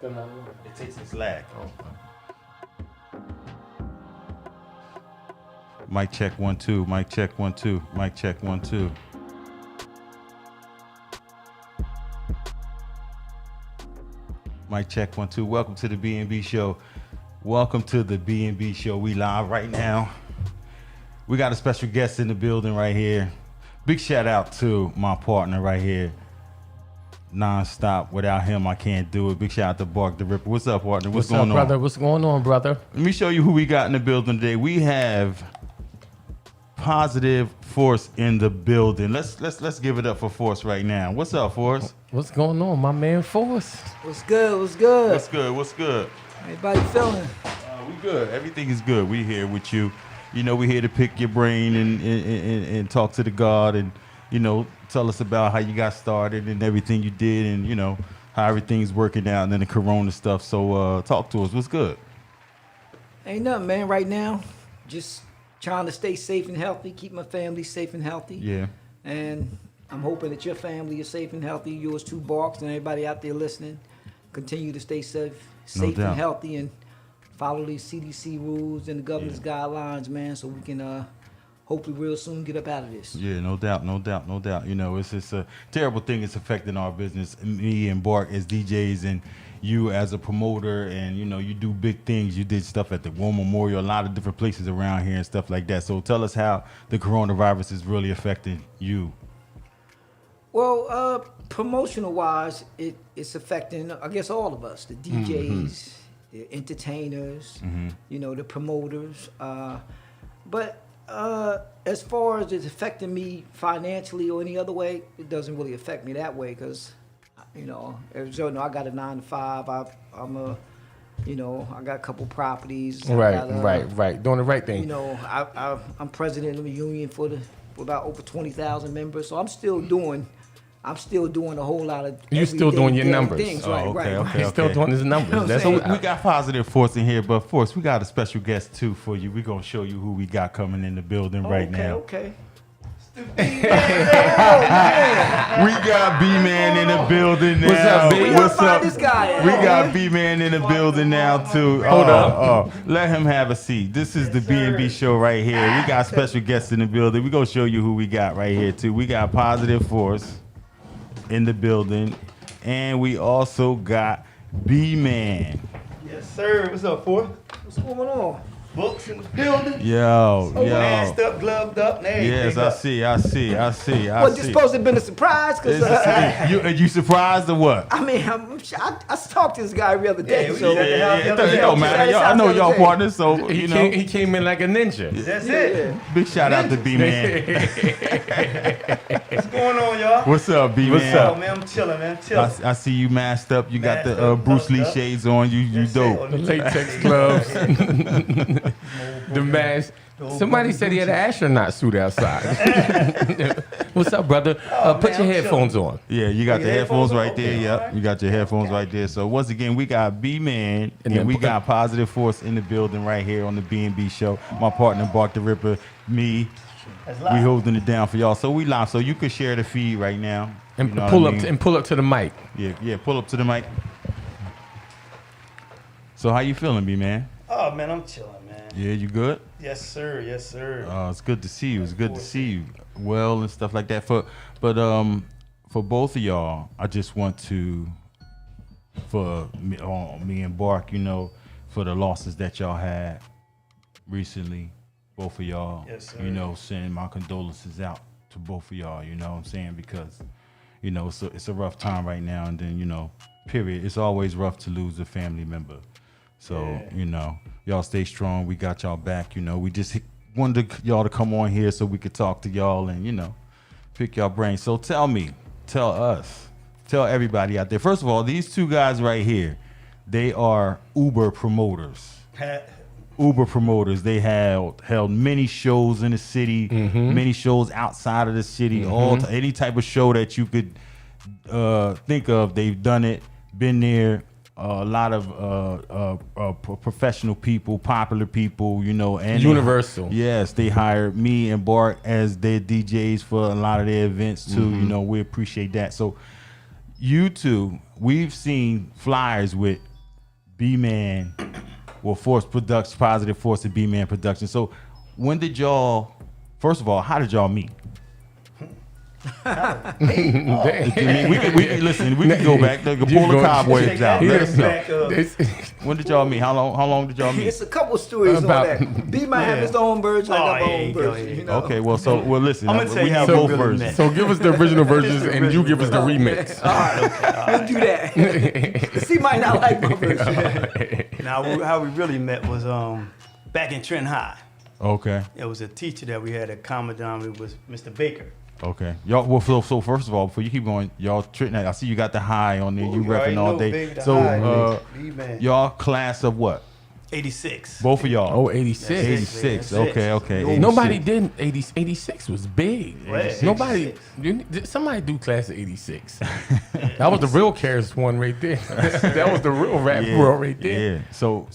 It takes its lag. Mic check 1 2. Mic check 1 2. Mic check 1 2. Mic check 1 2. Welcome to the B&B show. Welcome to the B&B show. We live right now. We got a special guest in the building right here. Big shout out to my partner right here. Non-stop. Without him, I can't do it. Big shout out to Bark the Ripper. What's up, partner? What's going on, brother? What's going on, brother? Let me show you who we got in the building today. We have Positive Force in the building. Let's give it up for Force right now. What's up, Force? What's going on, my man, Force? What's good? What's good? What's good? What's good? Everybody feeling? We good. Everything is good. We here with you. You know, we here to pick your brain and talk to the God and, you know, tell us about how you got started and everything you did and, you know, how everything's working out and then the corona stuff. So talk to us. What's good? Ain't nothing, man. Right now, just trying to stay safe and healthy, keep my family safe and healthy. Yeah. And I'm hoping that your family is safe and healthy, yours too, Barks, and everybody out there listening. Continue to stay safe and healthy and follow these CDC rules and the governor's guidelines, man, so we can hopefully real soon get up out of this. Yeah, no doubt. You know, it's just a terrible thing. It's affecting our business. Me and Bark as DJs and you as a promoter, and, you know, you do big things. You did stuff at the War Memorial, a lot of different places around here and stuff like that. So tell us how the coronavirus is really affecting you. Well, promotional-wise, it's affecting, I guess, all of us, the DJs, the entertainers, you know, the promoters. But as far as it's affecting me financially or any other way, it doesn't really affect me that way because, you know, as you know, I got a 9 to 5. I'm a, you know, I got a couple properties. Right. Doing the right thing. You know, I'm president of the union for about over 20,000 members, so I'm still doing a whole lot of. You still doing your numbers? Things, Okay. He's still doing his numbers. That's So we got Positive Force in here, but Force, we got a special guest too for you. We're gonna show you who we got coming in the building right now. Okay. We got B-Man in the building now. What's up, B? What's up? This guy. We got B-Man in the building now too. Hold up. Let him have a seat. This is the B&B show right here. We got special guests in the building. We're gonna show you who we got right here too. We got Positive Force in the building, and we also got B-Man. Yes, sir. What's up, Force? What's going on? Books in the building. Yo. Masked up, gloved up, and everything. Yes, I see. Well, this supposed to have been a surprise because You surprised or what? I mean, I talked to this guy the other day. Yeah, we so just at the house the other It day. don't matter. I know y'all partners, so He you know. he came in like a ninja. That's it. Big shout out to B-Man. What's going on, y'all? What's up, B-Man? What's up? Oh, man, I'm chilling, man. Chilling. I see you masked up. You got Masked the up, Bruce Lee puffed up. shades on. You That's dope. it. The latex gloves, the mask. Somebody said he had an astronaut suit outside. What's up, brother? Put man, your I'm headphones on. Yeah, you got Your the headphones headphones on? right there. Okay, Yep, alright. you got your headphones right there. So once again, we got B-Man And and then we put- got Positive Force in the building right here on the B&B show. My partner, Bark the Ripper, me. That's We live. holding it down for y'all. So we live. So you could share the feed right now. And You know pull what I up mean? pull up to the mic. Yeah, pull up to the mic. So how you feeling, B-Man? Oh, man, I'm chilling, man. Yeah, you good? Yes, sir. Yes, sir. It's good to see you. It's good to see you. Well and stuff like that. For both of y'all, I just want to, for me and Bark, you know, for the losses that y'all had recently, both of y'all, Yes, sir. you know, sending my condolences out to both of y'all. You know what I'm saying? Because, you know, it's a rough time right now. And then, you know, period. It's always rough to lose a family member. So, Yeah. you know, y'all stay strong. We got y'all back. You know, we just wanted y'all to come on here so we could talk to y'all and, you know, pick y'all brains. So tell us, tell everybody out there. First of all, these two guys right here, they are Uber promoters. Uber promoters. They held many shows in the city, many shows outside of the city, any type of show that you could think of. They've done it, been there. A lot of professional people, popular people, you know, and Universal. Yes, they hired me and Bart as their DJs for a lot of their events too. You know, we appreciate that. So you two, we've seen flyers with B-Man. Well, Force Production, Positive Force and B-Man Production. So when did y'all, first of all, how did y'all meet? I mean, we can go back. Pull the cobwebs out. When did y'all meet? How long did y'all meet? It's a couple stories on that. B-Man have his own version, I got my own version. You know? Okay, well, listen. I'm gonna tell you we how need we both really versions. met. So give us the original versions and you give us the remix. All right, we'll do that. He might not like my version. Now, how we really met was back in Trenton High. Okay. It was a teacher that we had at Commandant. It was Mr. Baker. Okay. Y'all, well, so first of all, before you keep going, y'all Trenton, I see you got the high on there. You repping all day. So y'all class of what? 86. Both of y'all. Oh, 86. 86. Okay. 86. Nobody did 80. 86 was big. Right. Nobody. Somebody do class of 86. That was the real Karis one right there. That was the real rap world right there. Yeah. So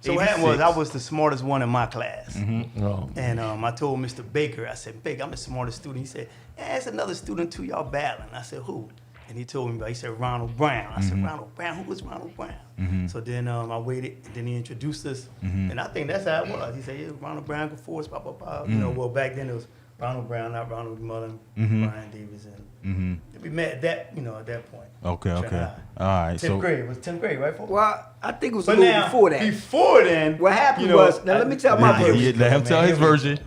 what happened was I was the smartest one in my class. Oh. And I told Mr. Baker, I said, Baker, I'm the smartest student. He said, there's another student too, y'all battling. I said, who? And he told me, he said, Ronald Brown. I said, Ronald Brown? Who was Ronald Brown? So then I waited, and then he introduced us. And I think that's how it was. He said, yeah, Ronald Brown, go force, blah, blah, blah. You know, well, back then it was Ronald Brown, not Ronald McMullen, Brian Davis. And we met at that point. Okay. All right. 10th grade. It was 10th grade, right? Folks? Well, I think it was a But little now, before that. Before then, What happened was, now let me tell my version. Let him tell his version.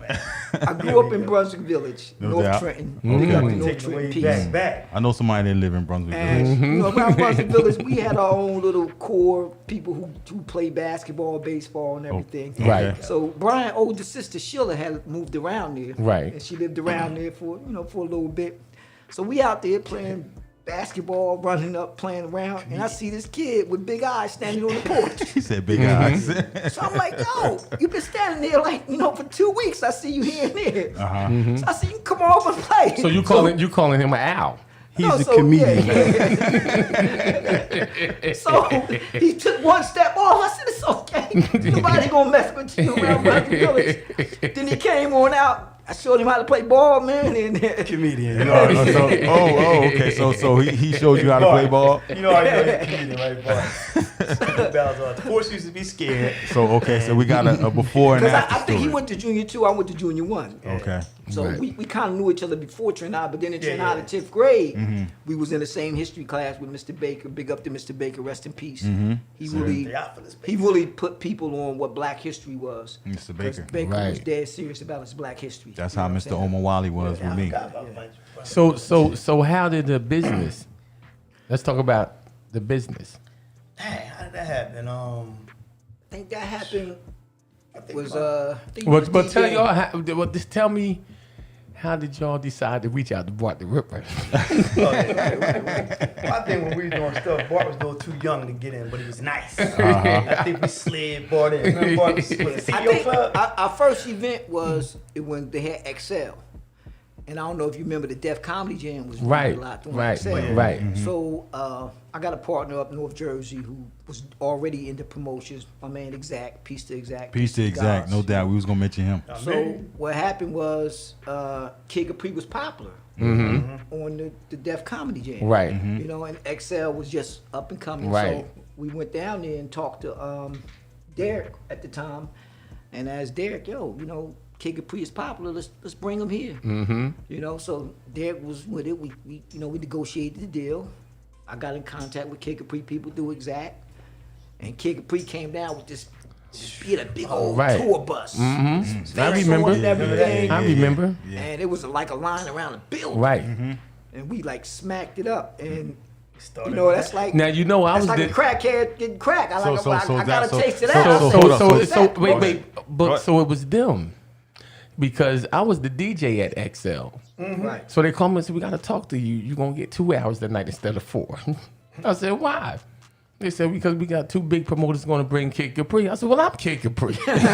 I grew up in Brunswick Village, No North doubt. Trenton. Okay. Up in North Take it way Trenton, peace. back. I know somebody that live in Brunswick. And you know, around Brunswick Village, we had our own little core people who play basketball, baseball, and everything. Right. So Brian's older sister Sheila had moved around there. Right. And she lived around there for a little bit. So we out there playing basketball, running up, playing around, and I see this kid with big eyes standing on the porch. He said big eyes. So I'm like, yo, you've been standing there like, for 2 weeks. I see you here and there. So I said, you come over and play. So you calling him an owl? He's a comedian. So he took one step off. I said, it's okay. Nobody gonna mess with you around my village. Then he came on out. I showed him how to play ball, man. And Comedian. You know, okay. So he showed you how to play ball. You know how you know comedian, right, boy? Of course, used to be scared. So we got a before and because after I think he story. went to junior 2, I went to junior 1. Okay. So Right. we kind of knew each other before Trenton High, but then in Trenton High in 10th grade, we was in the same history class with Mr. Baker. Big up to Mr. Baker, rest in peace. He really put people on what Black history was. Mr. 'Cause Baker. Baker was Right. dead serious about his Black history. That's You how know what Mr. I'm saying? Omawali was with me. So how did the business? Let's talk about the business. Dang, how did that happen? I think that happened was But tell y'all, just tell me, how did y'all decide to reach out to Bart the Ripper? Right. I think when we were doing stuff, Bart was a little too young to get in, but he was nice. I think we slid Bart in. Remember Bart was with the I CEO think club? our first event was when they had XL. And I don't know if you remember the Def Comedy Jam was Right, a lot doing right, XL. right. So I got a partner up North Jersey who was already into promotions. My man Exact, peace to Exact. Peace to Exact, no doubt. We was gonna mention him. So what happened was Kid Capri was popular on the Def Comedy Jam. Right. You know, and XL was just up and coming. Right. So we went down there and talked to Derek at the time, and asked Derek, Kid Capri is popular. Let's bring him here. You know, so Derek was with it. We negotiated the deal. I got in contact with Kid Capri people through Exact, and Kid Capri came down with this. He had a big old tour bus. I Very remember. and everything. I remember. And it was like a line around the building. Right. And we like smacked it up. And Started that's like Now you know I that's was like a crackhead getting crack. I gotta taste it so- out. so- wait, but so it was them, because I was the DJ at XL. Right. So they called me and said, we got to talk to you. You're going to get 2 hours that night instead of 4. I said, why? They said, because we got 2 big promoters going to bring Kid Capri. I said, well, I'm Kid Capri. right.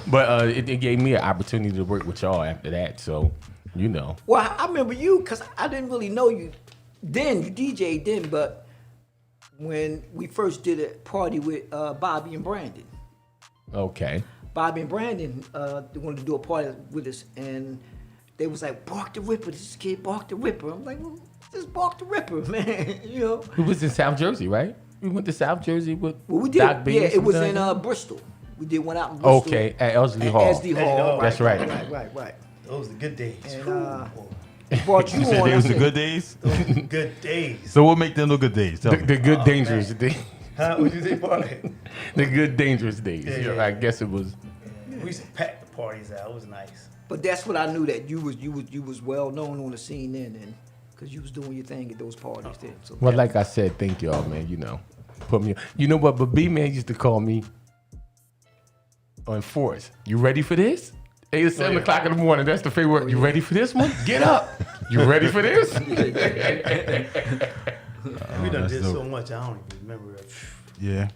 But it gave me an opportunity to work with y'all after that. So, you know. Well, I remember you because I didn't really know you then. You DJ'd then, but when we first did a party with Bobby and Brandon. Okay. Bobby and Brandon, they wanted to do a party with us, and they was like, Bark the Ripper, this kid Bark the Ripper. I'm like, well, just Bark the Ripper, man, you know. It was in South Jersey, right? We went to South Jersey with We did, Doc B. yeah, it was sometime? in Bristol. We did one out in Bristol. Okay, at Elsley At Hall. Elsley Hall. That's right. Right. Those are the good days. And Whew. brought you You said on. they was the good days. Those are the good days. So what make them the good days? Tell me. The good, dangerous days. Huh? What you say, party? The good, dangerous days. Yeah, You know, yeah. I guess it was. We used to pack the parties out. It was nice. But that's what I knew, that you was well known on the scene then, and because you was doing your thing at those parties then. So Well, like I said, thank y'all, man. You know, put me. You know what? But B-Man used to call me on Force. You ready for this? 8 or 7 o'clock in the morning. That's the favorite word. You ready for this one? Get up. You ready for this? We done that's did dope. so much. I don't even remember. Yeah.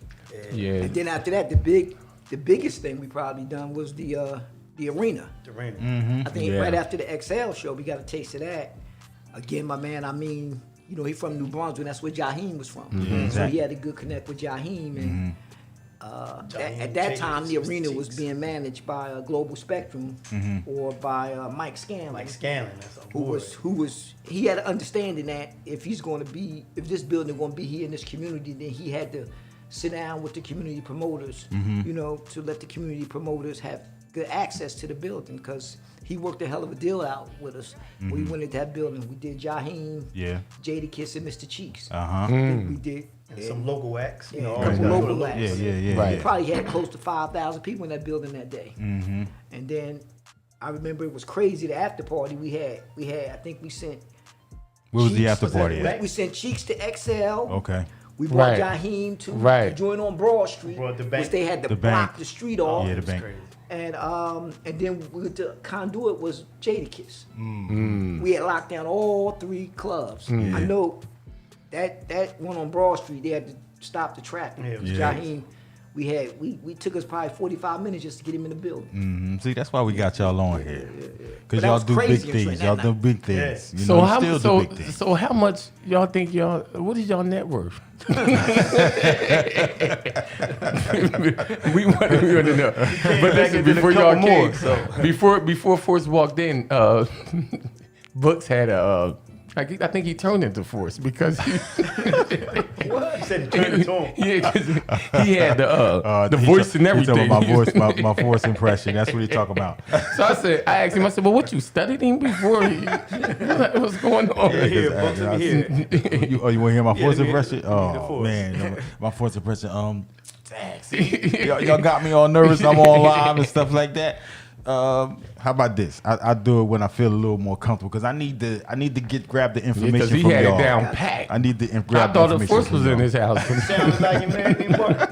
Yeah. And then after that, the biggest thing we probably done was the arena. The rain. I think Yeah. right after the XL show, we got a taste of that. Again, my man, I mean, you know, he from New Brunswick. That's where Jaheim was from. So exactly. he had a good connect with Jaheim. And Jaheim at that Cheeks, time, the Mr. arena was Cheeks. being managed by Global Spectrum or by Mike Scanlon. Like Scanlon. That's a who was he had an understanding that if this building going to be here in this community, then he had to sit down with the community promoters, you know, to let the community promoters have good access to the building, because he worked a hell of a deal out with us. We went into that building. We did Jaheim, Yeah. Jadakiss, and Mr. Cheeks. Mm. We did And some local acts. You know, Yeah, always some gotta local go to acts. Yeah. Right. We probably had close to 5,000 people in that building that day. And then I remember it was crazy. The after party we had. I think we sent. What was the Cheeks. after party? We sent Cheeks to XL. Okay. We brought Right. Jaheim to Right. join on Broad Street, Brought the bank. which they had to The block bank. the street off. Yeah, the It's bank. crazy. And then the conduit was Jadakiss. We had locked down all 3 clubs. I know that one on Broad Street, they had to stop the traffic. Yeah, it was Jaheim, we took us probably 45 minutes just to get him in the building. See, that's why we got y'all on here. But Because that y'all was do big crazy in things. Trenton Y'all that do night. big things. You So know, how still so do big things. so how much y'all think what is y'all net worth? we want to know. But listen, in a before couple y'all more, came, before Force walked in, Books had I think he turned into Force because he, You said he turned it on. yeah, 'cause he had the He voice ta- and he everything. talking about my voice, my voice impression. That's what he talking about. So I asked him, well, what you studied him before? What's going on? Yeah, here, Books, let me hear it. You want to hear my voice let me hear- impression? let me hear the Oh voice. man, my voice impression. Y'all got me all nervous. I'm on live and stuff like that. How about this? I do it when I feel a little more comfortable because I need to grab the information Because he from had y'all. it down packed. I need to I grab thought the the information Force from was in y'all. his house. Sounds like your man named Mark.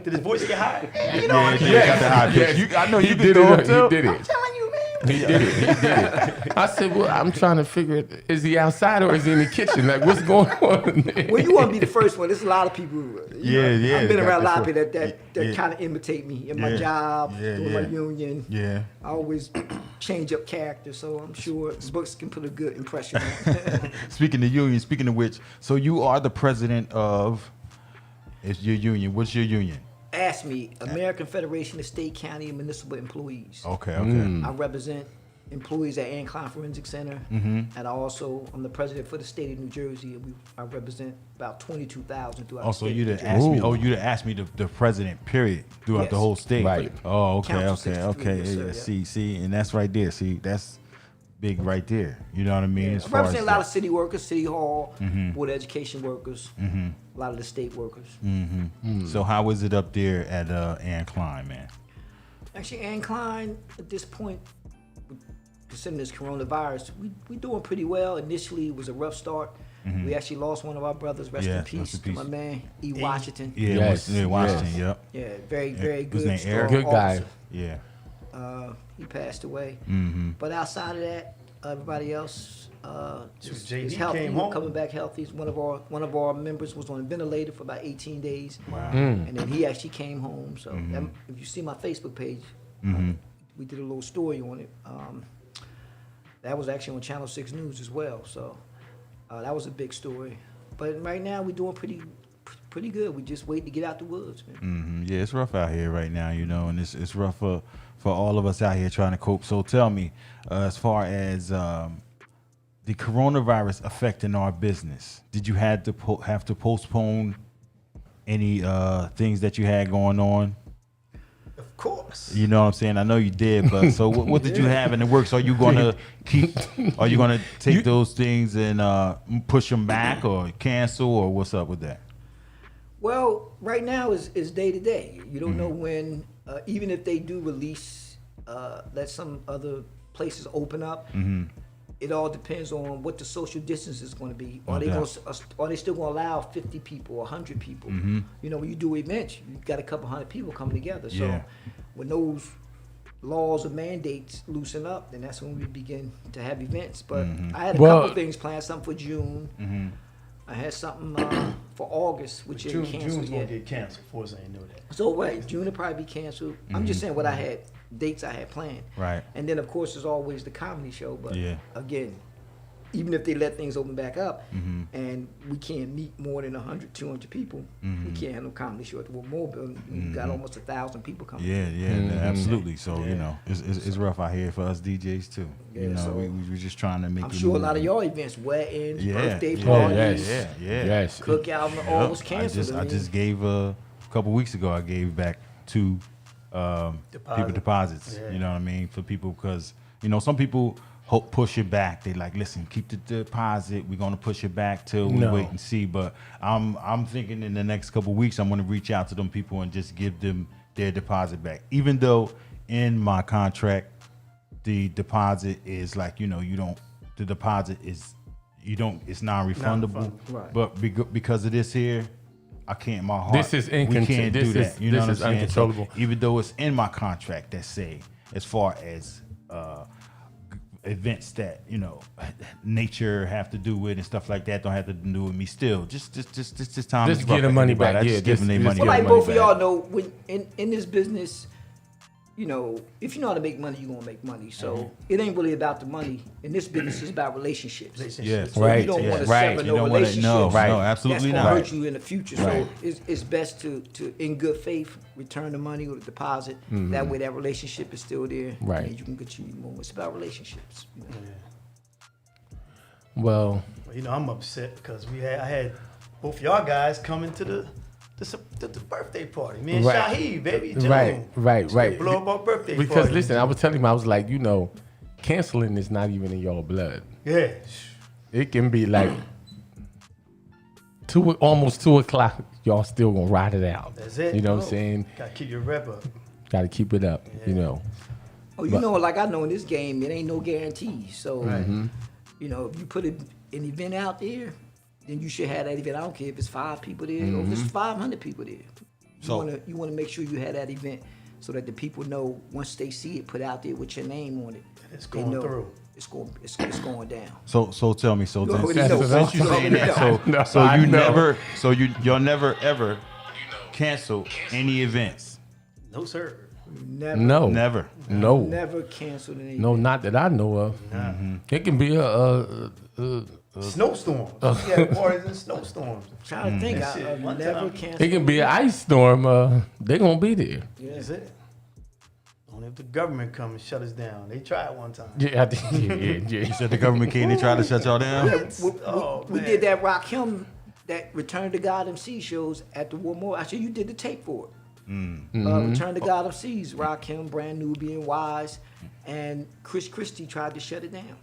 Did his voice get high? You know, Yeah, got the high pitch. Yes. I know you He can did do it. it too. He did it. telling you, man. He did it. I said, well, I'm trying to figure it. Is he outside or is he in the kitchen? Like, what's going on? Well, you want to be the first one. There's a lot of people. Yeah. I've been got around a the lot of Force. people that Yeah. kind of imitate me in my Yeah. job, Yeah, doing yeah. my union. Yeah. I always change up characters, so I'm sure Books can put a good impression on. Speaking of union, speaking of which, so you are the president of it's your union. What's your union? Ask me, American Federation of State, County, and Municipal Employees. Okay. I represent employees at Incline Forensic Center, and I'm the president for the state of New Jersey, and I represent about 22,000 throughout Also, the state. you of to New Jersey. ask me. Oh, you to ask me the president. Period. Throughout Yes. the whole state. Right. Oh, okay, Council okay. 63, yes, Yeah, sir, yeah. see, and that's right there. See, that's big right there. You know what I mean? Yeah, As I far represent as a lot that. of city workers, city hall, board of education workers, a lot of the state workers. So how is it up there at Ann Klein, man? Actually, Ann Klein, at this point, considering this coronavirus, we doing pretty well. Initially, it was a rough start. We actually lost one of our brothers. Rest Yeah, in peace rest in to my peace. man, E. Washington. Yeah, Yes, Washington. yes. Yep. Yeah, very, very His good. name strong Eric? Good guy. officer. Yeah. He passed away. But outside of that, everybody else, JD is healthy. came We're home. coming back healthy. One of our members was on a ventilator for about 18 days. Wow. And then he actually came home. So that, if you see my Facebook page, we did a little story on it. That was actually on Channel 6 News as well. So that was a big story. But right now we're doing pretty good. We just waiting to get out the woods, man. Yeah, it's rough out here right now, and it's rough for all of us out here trying to cope. So tell me, as far as the coronavirus affecting our business, did you have to postpone any things that you had going on? Of course. You know what I'm saying? I know you did, but so what did you have in the works? Are you gonna Are you gonna take those things and push them back or cancel, or what's up with that? Well, right now is day to day. You don't know when, even if they do release, let some other places open up. It all depends on what the social distance is going to be. Are they still going to allow 50 people or 100 people? You know, when you do events, you got a couple hundred people coming together. So when those laws or mandates loosen up, then that's when we begin to have events. But I had a couple things planned, something for June. I had something for August, which isn't canceled June's yet. gonna get canceled. Force ain't know that. So right, June will probably be canceled. I'm just saying what I had, dates I had planned. Right. And then of course there's always the comedy show. But Yeah. again, even if they let things open back up and we can't meet more than 100, 200 people, we can't have no comedy show at the Woodmore building. We've got almost 1,000 people coming. Yeah, absolutely. So you know, it's rough out here for us DJs too. Yeah, you know, so we're just trying to make. I'm sure a lot of y'all events, weddings, birthday yeah, parties, Yes. cookout, all was canceled. I just gave a couple weeks ago. I gave back 2 people deposits. Yeah. You know what I mean, for people, because some people push it back. They like, listen, keep the deposit. We're gonna push it back till we wait and see. But I'm thinking in the next couple weeks I'm gonna reach out to them people and just give them their deposit back. Even though in my contract the deposit is like, the deposit is it's non-refundable. Right. But because of this here, I can't. My heart. This is we can't do that. You know what I'm saying? uncontrollable. So even though it's in my contract that say, as far as events that nature have to do with and stuff like that don't have to do with me. Still, just time. Just get the money back. I Yeah, just give them their money. Well, like get their both of money y'all back. know, when in this business, if you know how to make money, you're gonna make money. So it ain't really about the money. In this business, it's about relationships. Yes. So Right, you don't want to right. sever You no don't wanna- relationships. no, Right. no, absolutely That's gonna not. hurt you in the future. Right. So it's best to in good faith return the money or the deposit. That way, that relationship is still there. Right. And you can continue moving. It's about relationships. Well, I'm upset because I had both y'all guys coming to the birthday party. Me and Right. Shaheed, baby. June. Right. Blow up our birthday party. Because listen, I was telling him, I was like, canceling is not even in your blood. Yeah. It can be like almost 2 o'clock. Y'all still gonna ride it out. That's it. You know what I'm saying? Gotta keep your rep up. Got to keep it up. Oh, like I know in this game, it ain't no guarantee. So, if you put an event out there, then you should have that event. I don't care if it's 5 people there or if it's 500 people there. You want to make sure you have that event so that the people know once they see it put out there with your name on it, It's they going know through. It's going down. So tell me. So You then, already know. since you saying that, you'll never ever cancel any events. No, sir. Never Never. canceled anything. No, not that I know of. It can be a Snowstorm. Yeah, parties and snowstorms. Trying to think, That shit, I've one never time. canceled. it can be an ice storm. They gonna be there. That's it. Only if the government come and shut us down. They tried one time. Yeah. You said the government came. They tried to shut y'all down. We did that Rakim, that Return to God MC shows at the Woodmore. Actually, you did the tape for it. Return to God MCs, Rakim, Brand Nubian, Wise, and Chris Christie tried to shut it down.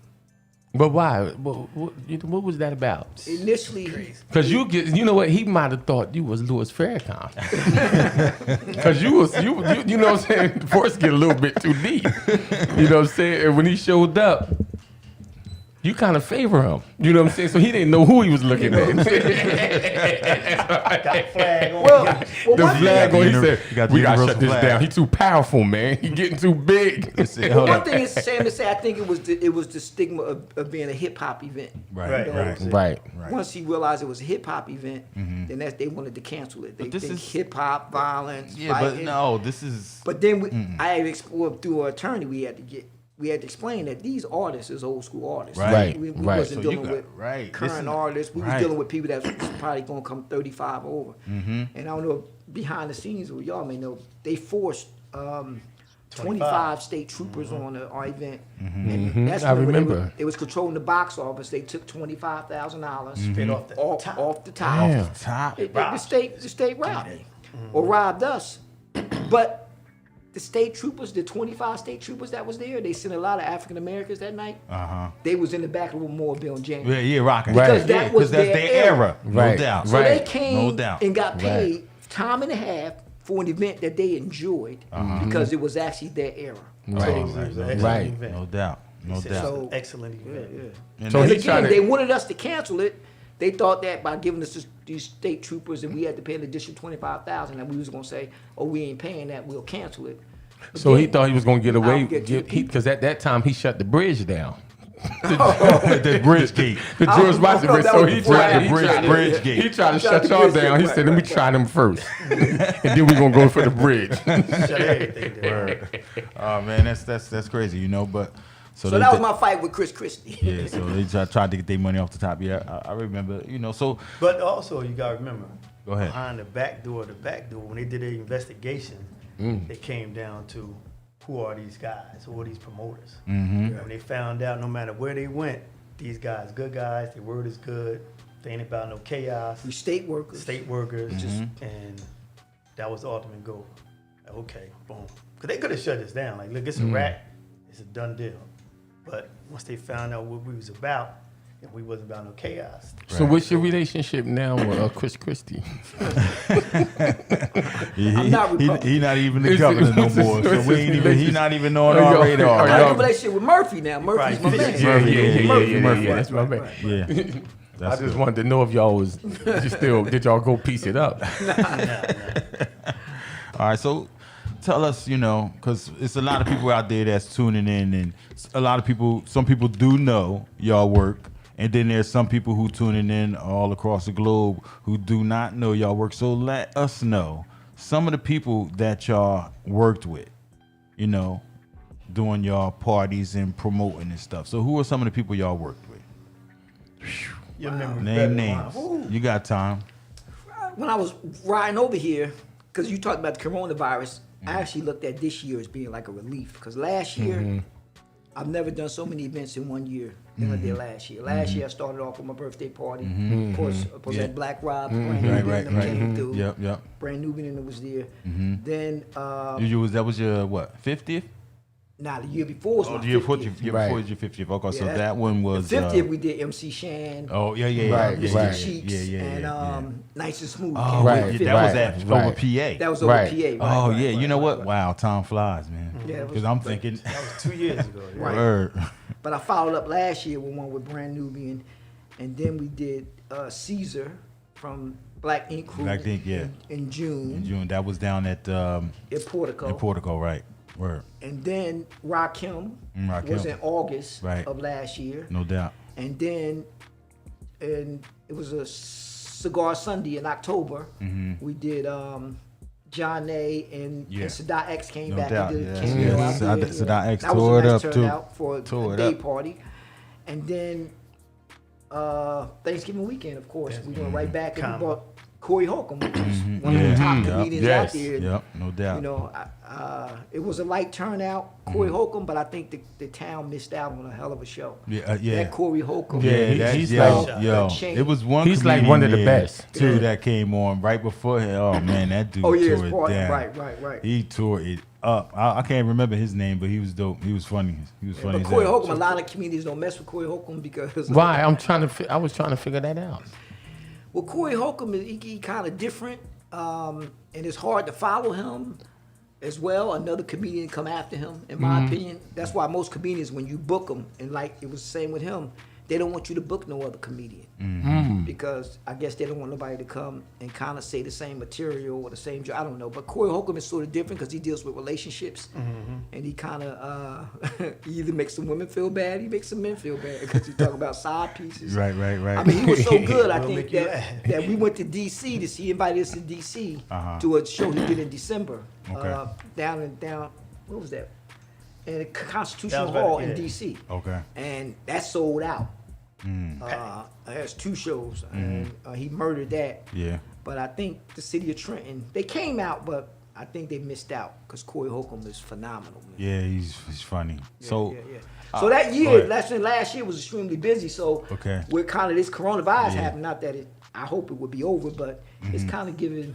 But why? What was that about? Initially, Because you know what? He might have thought you was Louis Farrakhan. Because you know what I'm saying? The force get a little bit too deep. You know what I'm saying? And when he showed up, you kind of favor him. You know what I'm saying? So he didn't know who he was looking at. Got a flag on. Well, The flag on. He said, you got the "We gotta universal shut this flag. down. He's too powerful, man. He's getting too big." Well, one thing is Sam to say, I think it was the stigma of being a hip hop event. Right, You know, Right. Once he realized it was a hip hop event, then they wanted to cancel it. They this think is- hip hop, violence, Yeah, but fighting. no, this is. But then I had explored through our attorney. We had to explain that these artists is old school artists. Right, We right. wasn't So you dealing got- with right. This current is- artists. We right. was dealing with people that's probably gonna come 35 over. And I don't know behind the scenes, well, y'all may know, they forced 25 state troopers on our event. And that's I when remember. they was controlling the box office. They took $25,000 Straight off the top. off the top. Damn. Top. The state robbed me or robbed us. But the state troopers, the 25 state troopers that was there, they sent a lot of African Americans that night. They was in the back of a Memorial in January. Yeah, rocking. Right. Because that was that's their their era. No Right. doubt. So Right. they came No doubt. and got paid time and a half for an event that they enjoyed because it was actually their era. Right. It was an excellent Right. event. No doubt. No He said, doubt. So- excellent event. And So And he again, tried to- they wanted us to cancel it. They thought that by giving us these state troopers and we had to pay an additional $25,000, and we was gonna say, "Oh, we ain't paying that. We'll cancel it." But So he then- thought he was gonna get away I'll get to the people. because at that time he shut the bridge down. the bridge gate. The I George don't Washington know, Bridge. that So was he before tried that. to Bridge gate. He tried to Shut shut the y'all bridge down. He gate. said, "Let me try them first, and then we gonna go for the bridge." Shut everything down. Oh man, that's crazy, you know. But So that was my fight with Chris Christie. Yeah, so they tried to get their money off the top. Yeah, I remember. You know, so But also, you gotta remember, Go ahead. behind the back door, when they did their investigation, it came down to who are these guys, who are these promoters. And when they found out, no matter where they went, these guys, good guys, their word is good. They ain't about no chaos. We state workers. State workers, and that was the ultimate goal. Okay, boom. Because they could have shut us down. Like, look, it's a wrap. It's a done deal. But once they found out what we was about, and we wasn't about no chaos. So what's your relationship now with Chris Christie? I'm not Republican. he not even the It's- governor no it's- more. So it's- we ain't even. He not even on Are our y'all- radar. are I Right? have y'all- a relationship with Murphy now. Murphy's my Right. man. Yeah. That's my man. Yeah. I That's just good. wanted to know if y'all was did y'all go piece it up? All right, so tell us, you know, because it's a lot of people out there that's tuning in, and a lot of people, some people do know y'all work, and then there's some people who tuning in all across the globe who do not know y'all work. So let us know some of the people that y'all worked with, you know, doing y'all parties and promoting and stuff. So who are some of the people y'all worked with? Your memory's better Name than names. mine. You got time. When I was riding over here, because you talked about the coronavirus, I actually looked at this year as being like a relief. Because last year, I've never done so many events in 1 year than I did last year. Last year, I started off with my birthday party. Of course, Yeah. Black Rob, Brand Right, Nubian right. came through. Yep. Brand Nubian was there. Then, That was your what, 50th? the year before was Oh, my the year 50th. before was your 50th. Okay, so Yeah. that one was. 50th, we did MC Shan. Oh yeah, Right, Mr. right. Cheeks, and Nice and Smooth. Oh, came right, with yeah, 50. that was right, at right. over PA. That was over Right. PA. Right, Oh right, yeah, right, you know right, what? right. Wow, time flies, man. Yeah, it was- Because I'm thinking, That was 2 years ago. Yeah. Right. word. But I followed up last year with one with Brand Nubian, and then we did Caesar from Black Ink Crew Black Ink, yeah. in June In June, that was down at in Portico. Portico, right? Word, And then Rakim Rakim. was in August Right. of last year. no doubt. And then it was a Cigar Sunday in October. We did John A. and Sadat X came No back doubt, and did a yes, cameo yes. out there. Sadat X That was tore a it nice up, too. turnout for Tore a it day up. party. And then Thanksgiving weekend, of course, we went right back and we brought Corey Holcomb, which was one of the top comedians out there. Yep, no doubt. You know, it was a light turnout, Corey Holcomb, but I think the town missed out on a hell of a show. Yeah. That Corey Holcomb. Yeah, he's yo, like- it was one. He's like comedian one of the there, best. too that came on right before him. Oh man, that dude Oh, yeah, tore it's it part- down. right. He tore it up. I can't remember his name, but he was dope. He was funny. He was funny. But as Corey hell. Holcomb, a lot of comedians don't mess with Corey Holcomb because Why? I was trying to figure that out. Well, Corey Holcomb, he kind of different, and it's hard to follow him as well. Another comedian come after him, in my opinion. That's why most comedians, when you book them, and like it was the same with him, they don't want you to book no other comedian because I guess they don't want nobody to come and kind of say the same material or the same joke. I don't know, but Corey Holcomb is sort of different because he deals with relationships, and he kind of he either makes some women feel bad, he makes some men feel bad because he talk about side pieces. Right. I mean, he was so good. I think make you that we went to DC to see. He invited us to DC to a show he did in December. Okay. Down. What was that? In the Constitutional That was Hall right, in yeah. DC. Okay. And that sold out. There's 2 shows, and he murdered that. Yeah. But I think the city of Trenton, they came out, but I think they missed out because Corey Holcomb is phenomenal. Man. Yeah, he's funny. So So that go year, ahead. last year was extremely busy. So Okay. with kind of this coronavirus Yeah. happening, not that I hope it would be over, but it's kind of giving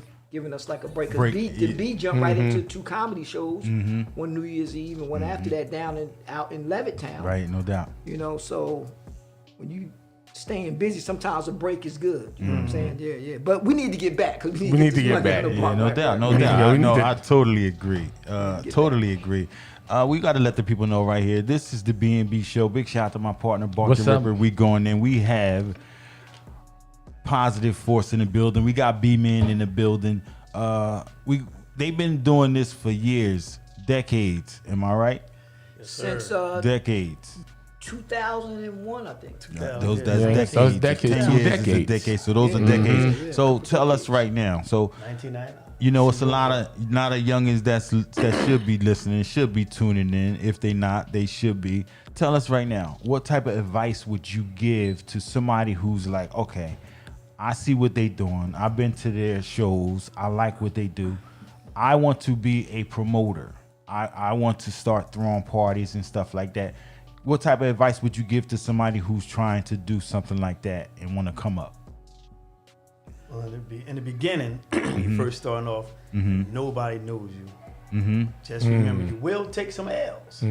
us like a break. Break, Because B jumped right into 2 comedy shows, Mm-hmm. one New Year's Eve and one after that out in Levittown. right, no doubt. You know, so when you staying busy, sometimes a break is good. You know what I'm saying? Yeah. But we need to get back because we need to get back. Yeah, no doubt, no Yeah, doubt. we need No, to- I totally agree. Totally agree. We got to let the people know right here. This is the B&B show. Big shout out to my partner, Barker What's up? Ripper. We going in. We have Positive Force in the building. We got B-Men in the building. They've been doing this for years, decades. Am I right? Since Decades. 2001, I think. Those Yeah, decades. those decades, 10 2 years is a decades. decade. So those are decades. Yeah. So tell us right now. So 1990. you know, it's a lot of youngins that should be listening, should be tuning in. If they not, they should be. Tell us right now, what type of advice would you give to somebody who's like, okay, I see what they doing. I've been to their shows. I like what they do. I want to be a promoter. I want to start throwing parties and stuff like that. What type of advice would you give to somebody who's trying to do something like that and want to come up? Well, in the beginning, when you first starting off, nobody knows you. Just remember, you will take some L's.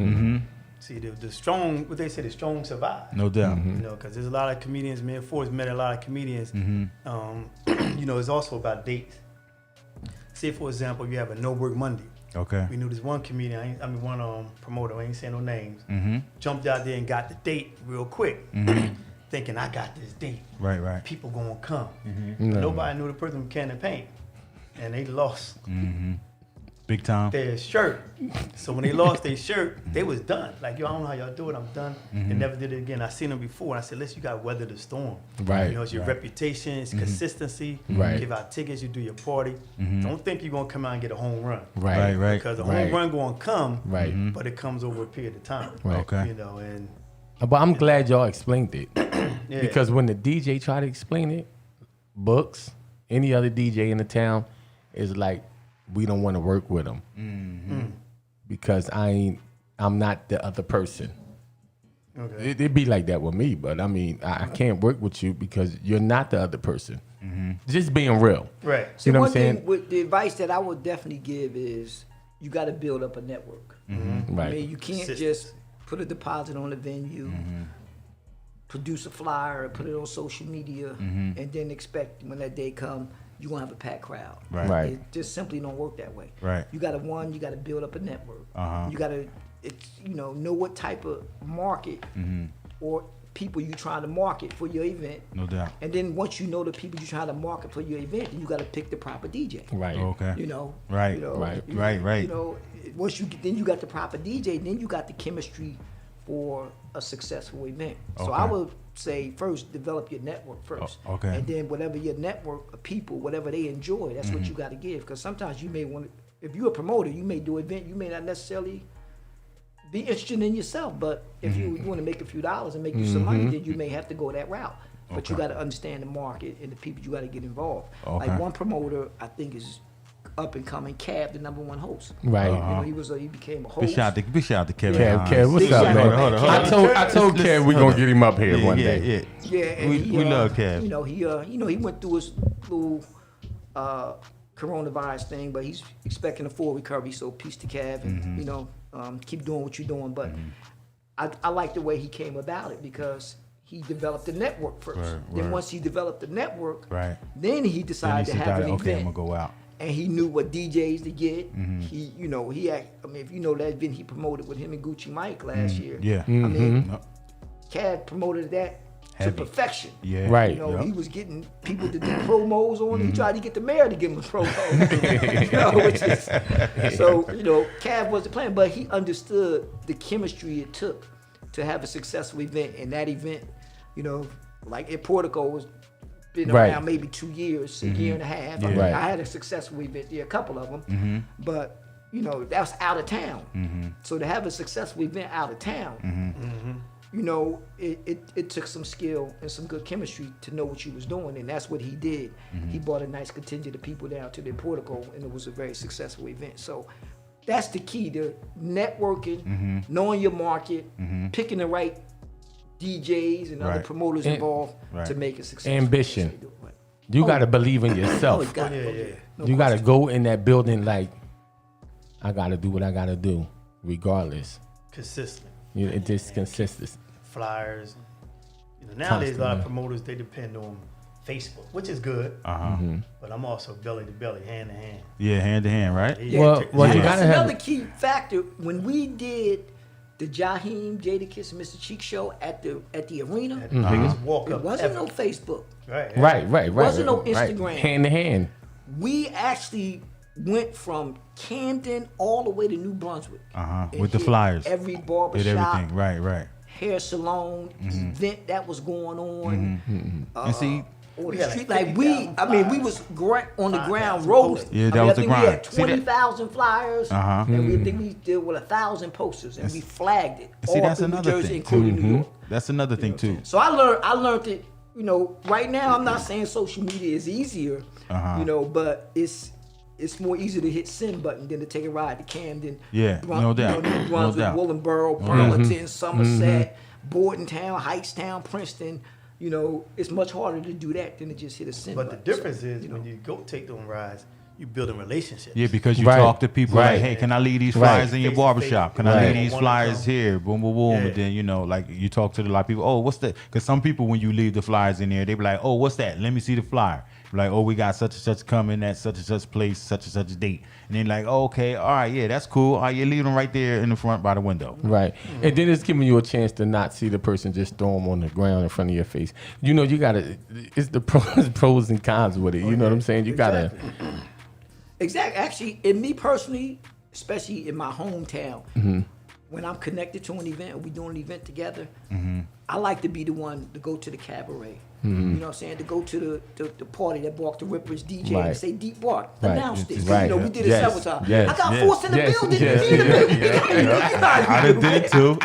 See, the strong, what they say, the strong survive. No doubt. You know, because there's a lot of comedians, me and Ford's met a lot of comedians. You know, it's also about dates. Say, for example, you have a no-work Monday. Okay. We knew this one comedian, one promoter, I ain't saying no names, jumped out there and got the date real quick, thinking, I got this date. Right. People gonna come. No. Nobody knew the person from Can and Paint. And they lost Big time. their shirt. So when they lost their shirt, they was done. Like, yo, I don't know how y'all do it, I'm done. They never did it again. I seen them before, and I said, listen, you gotta weather the storm. Right. You know, it's your reputation, it's consistency. Right. Give out tickets, you do your party. Don't think you're gonna come out and get a home run. Right. Because a home run gonna come, Right. but it comes over a period of time. Right. Okay. You know, and But I'm glad y'all explained it. yeah. Because when the DJ try to explain it, Books, any other DJ in the town, is like, we don't want to work with them. Because I'm not the other person. okay. It'd be like that with me, but I mean, I can't work with you because you're not the other person. Just being real. Right. You know what One I'm saying? thing with the advice that I would definitely give is you got to build up a network. I Right. mean, you can't just put a deposit on the venue, produce a flyer, or put it on social media, and then expect when that day come, you're gonna have a packed crowd. Right. It just simply don't work that way. Right. You gotta build up a network. Uh-huh. You gotta know what type of market or people you trying to market for your event. No doubt. And then once you know the people you trying to market for your event, then you got to pick the proper DJ. Right. Okay. You know. Right. You know, Right. Right. You know, once you got the proper DJ, then you got the chemistry for a successful event. So I Okay. would say first develop your network first. Okay. And then whatever your network of people, whatever they enjoy, that's what you got to give. Because sometimes you may want to, if you're a promoter, you may do an event, you may not necessarily be interested in yourself, but if you want to make a few dollars and make you some money, then you may have to go that route. But you Okay. got to understand the market and the people you got to get involved. Okay. Like one promoter, I think is up and coming, Cab, the #1 host. Right. You know, he became a host. Big shout out to Kevin. Kev, what's Big up, shout man? out, man. I told Kev we gonna get him up here one day. Yeah, and We love Kev. You know, he went through his little coronavirus thing, but he's expecting a full recovery. So peace to Kev, and you know, keep doing what you're doing. But I like the way he came about it because he developed a network first. Right, Then right. once he developed the network, Right. then he decided to have an okay, I'm event. gonna go out. And he knew what DJs to get. He, you know, if you know that event he promoted with him and Gucci Mike last year. Yeah. I mean, No. Cad promoted that Heavy. perfection. Yeah. Right. You know, Yep. he was getting people to do promos on it. He tried to get the mayor to give him promos. You know, which is, so, you know, Cav wasn't playing, but he understood the chemistry it took to have a successful event. And that event, you know, like at Portico was been Right. around maybe 2 years, a year and a half. Yeah. I mean, Right. I had a successful event there, a couple of them, but you know, that was out of town. So to have a successful event out of town, you know, it took some skill and some good chemistry to know what you was doing, and that's what he did. He brought a nice contingent of people down to the Portico, and it was a very successful event. So that's the key to networking, knowing your market, picking the right DJs and other Right. promoters And- involved Right. to make it successful. Ambition. That's what they do. You got to Oh. believe in Oh, yourself. you got it. Yeah, Oh, yeah. No You got to question. go in that building like, I got to do what I got to do, regardless. Consistent. You know, it just consists. Flyers. You know, nowadays a lot of Constantly. promoters they depend on Facebook, which is good. But I'm also belly to belly, hand to hand. Yeah, hand to hand, right? Yeah, Well, check- well, you Yeah. got to That's have. another key factor. When we did the Jaheim, Jadakiss, and Mr. Cheek show at the arena, the biggest walk it up. wasn't ever. no Facebook. Right. Wasn't no right. Instagram. Hand to hand. We actually went from Camden all the way to New Brunswick. And With the hit flyers. Every Did barbershop, everything. Right. hair salon, event that was going on. And see, Or We the had street, like like we, 50,000 I mean, we flyers. was on the ground 5,000 rolling. posters. Yeah, I that mean, was I the think we grind. had See that- 20,000 flyers, and we think we did 1,000 posters, and we flagged it see, all that's through New another Jersey, thing, including New York. that's another thing too. So I learned it. You know, right now I'm not saying social media is easier, you know, but it's more easy to hit send button than to take a ride to Camden, Yeah, no doubt. you know, New Brunswick, No doubt. Willingboro, Burlington, Somerset, Bordentown, Hightstown, Princeton. You know, it's much harder to do that than to just hit a send But the button. difference So, is you know. when you go take them rides, you building relationships. Yeah, because you Right. talk to people Right. like, hey, can I leave these Right. flyers in your Face to barbershop? face. Can I Right. leave these One to flyers come. here? Boom, boom, boom. Yeah. And then, you know, like you talk to a lot of people, oh, what's that? Because some people, when you leave the flyers in there, they be like, oh, what's that? Let me see the flyer. Like, oh, we got such and such coming at such and such place, such and such date. And then like, oh, okay, all right, yeah, that's cool. All right, you leave them right there in the front by the window. Right. And then it's giving you a chance to not see the person just throw them on the ground in front of your face. You know, you got to, it's the pros and cons with it. You know what I'm saying? You got to, Exactly. Actually, in me personally, especially in my hometown, when I'm connected to an event or we doing an event together, I like to be the one to go to the cabaret. You know what I'm saying? To go to the party that Bark the Rippers DJ Right. and say Deep Bark. Right. Announce this. Right. You know, we did it Yes. several times. Yes. I got Yes. forced in the Yes. building. Yes. In the building. Yeah. You know how I you done do did it too.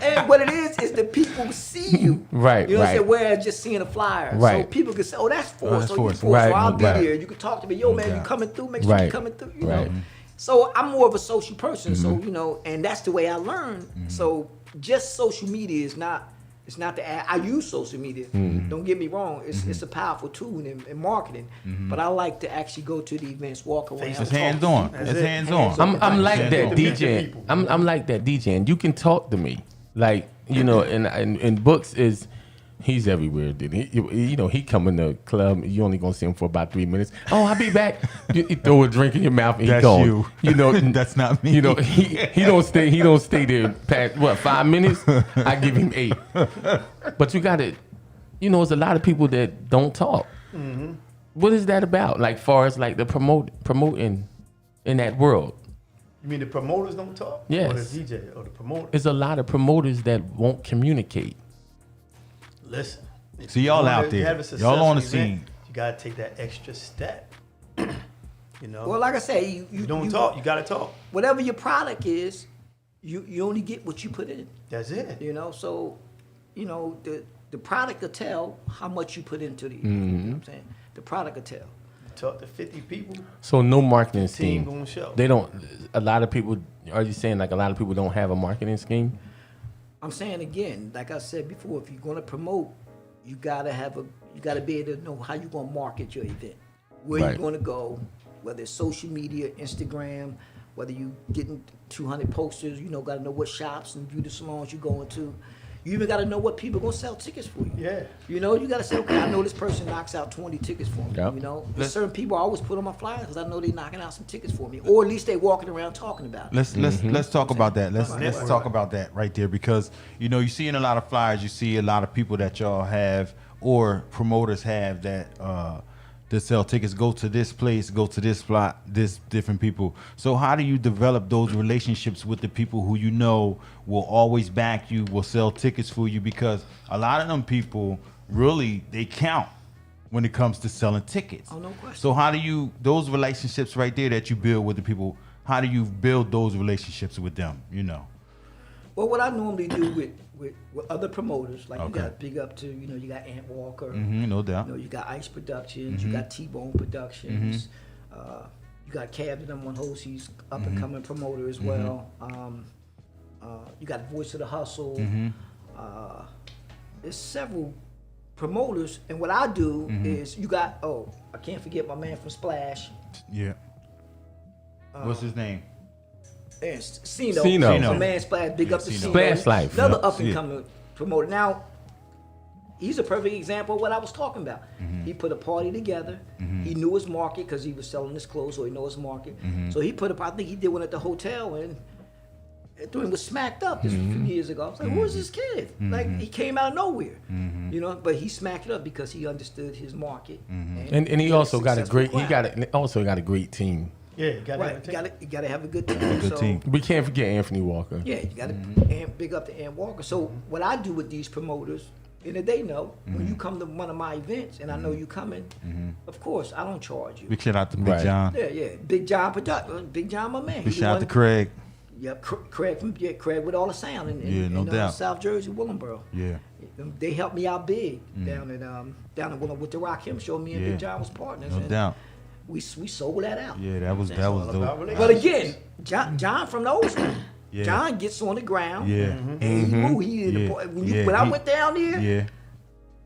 and what it is the people see you. Right, You know what I'm right. saying? Whereas just seeing a flyer. So Right. people can say, oh, that's Force. that's So Force. you Force. Right, So I'll be right. there. You can talk to me. Yo, man, you doubt. coming through? Make sure you Right. coming through. You Right. know? So I'm more of a social person. So, you know, and that's the way I learn. So just social media is not, it's not the ad. I use social media. Don't get me wrong. It's a powerful tool in marketing. But I like to actually go to the events, walk around. It's It's talk to hands on. people. It's it. hands on. I'm like Hands that on. DJ. people. I'm like that DJ, and you can talk to me. Like, you know, and Books is, he's everywhere, dude. You know, he come in the club, you only gonna see him for about 3 minutes. Oh, I'll be back. You throw a drink in your mouth and he That's gone. you. You know, That's not me. You know, he don't stay there past what, 5 minutes? I give him 8. But you gotta, you know, there's a lot of people that don't talk. What is that about? Like far as like the promoting in that world. You mean the promoters don't talk? Yes. Or the DJ or the promoter? There's a lot of promoters that won't communicate. Listen. if So y'all you out wanna there. have a Y'all successful on the event, scene. You gotta take that extra step. You know. Well, like I say, you don't talk. You gotta talk. Whatever your product is, you only get what you put in. That's it. You know, so you know the product will tell how much you put into the. You know what I'm saying? The product will tell. Talk to 50 people. So no marketing Team scheme. gonna show. They don't. A lot of people. Are you saying like a lot of people don't have a marketing scheme? I'm saying again, like I said before, if you're gonna promote, you gotta be able to know how you're gonna market your event, where Right. you're gonna go, whether it's social media, Instagram, whether you getting 200 posters, you know, gotta know what shops and beauty salons you're going to. You even got to know what people gonna sell tickets for you. Yeah. You know, you got to say, okay, I know this person knocks out 20 tickets for me. Yep. You know, there's certain people I always put on my flyer because I know they knocking out some tickets for me, or at least they walking around talking about it. Let's talk about that. Let's talk about that right there, because you know you see in a lot of flyers, you see a lot of people that y'all have or promoters have that sell tickets. Go to this place, go to this spot, this different people. So how do you develop those relationships with the people who you know will always back you, will sell tickets for you? Because a lot of them people really, they count when it comes to selling tickets. Oh, no question. So how do you, those relationships right there that you build with the people, how do you build those relationships with them, you know? Well, what I normally do with other promoters, like you Okay. got big up to, you know, you got Ant Walker, No doubt. you know, you got Ice Productions, you got T-Bone Productions, you got Cab the #1 host, he's up and coming promoter as well. You got Voice of the Hustle. There's several promoters, and what I do is you got, I can't forget my man from Splash. Yeah. What's his name? And Cino. Cino. My man Splash, big Yeah, up to Cino. Cino. Splash Life. Another Yeah. up and coming promoter. Now, he's a perfect example of what I was talking about. He put a party together. He knew his market because he was selling his clothes, so he knows his market. So he put up, I think he did one at the hotel, and dude was smacked up this few years ago. I was like, who is this kid? Like, he came out of nowhere, you know, but he smacked it up because he understood his market. And he also got a great, also got a great team. Yeah, you got Right, you gotta have a good team. Good team. We can't forget Anthony Walker. Yeah, you gotta big up to Ant Walker. So what I do with these promoters, and they know when you come to one of my events, and I know you coming, of course I don't charge you. Big shout out to Big Right. John. Yeah, Big John Big John, my man. Big He the shout out one- to Craig. Yep, Craig with all the sound in South Jersey, Willenboro. Yeah. They helped me out big down at with the Rock Him Show. Me and Yeah. Big John was partners. No and doup. We sold that out. Yeah, that was all dope. about But again, John from the old school. Yeah. John gets on the ground. Yeah. And he moved. He in the Yeah. when I He- went down there, Yeah.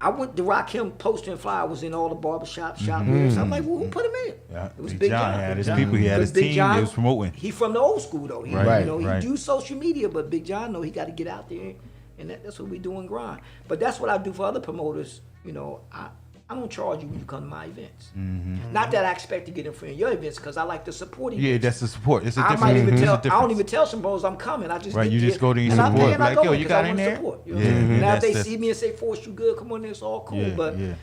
I went to Rock Him poster and flyer was in all the barbershop shop areas. I'm like, well, who put him in? Yeah. It was Big Big John John. had his Big people. He had Because his Big team. John, They was promoting. He from the old school though. He, Right, you know, right. he do social media, but Big John know he got to get out there, and that's what we do and grind. But that's what I do for other promoters. You know, I don't charge you when you come to my events. Not that I expect to get in front of your events, because I like to support events. Yeah, that's the support. It's a I different. might even it's a tell. I don't difference. even tell some bros I'm coming. I just Right, get you there, just go there and and I support. pay and I Like, go yo, in you 'cause got I in wanna there? support, you know? Yeah, And now if they that's- see me and say, "Forrest, you good? Come on in." It's all cool. Yeah, but yeah.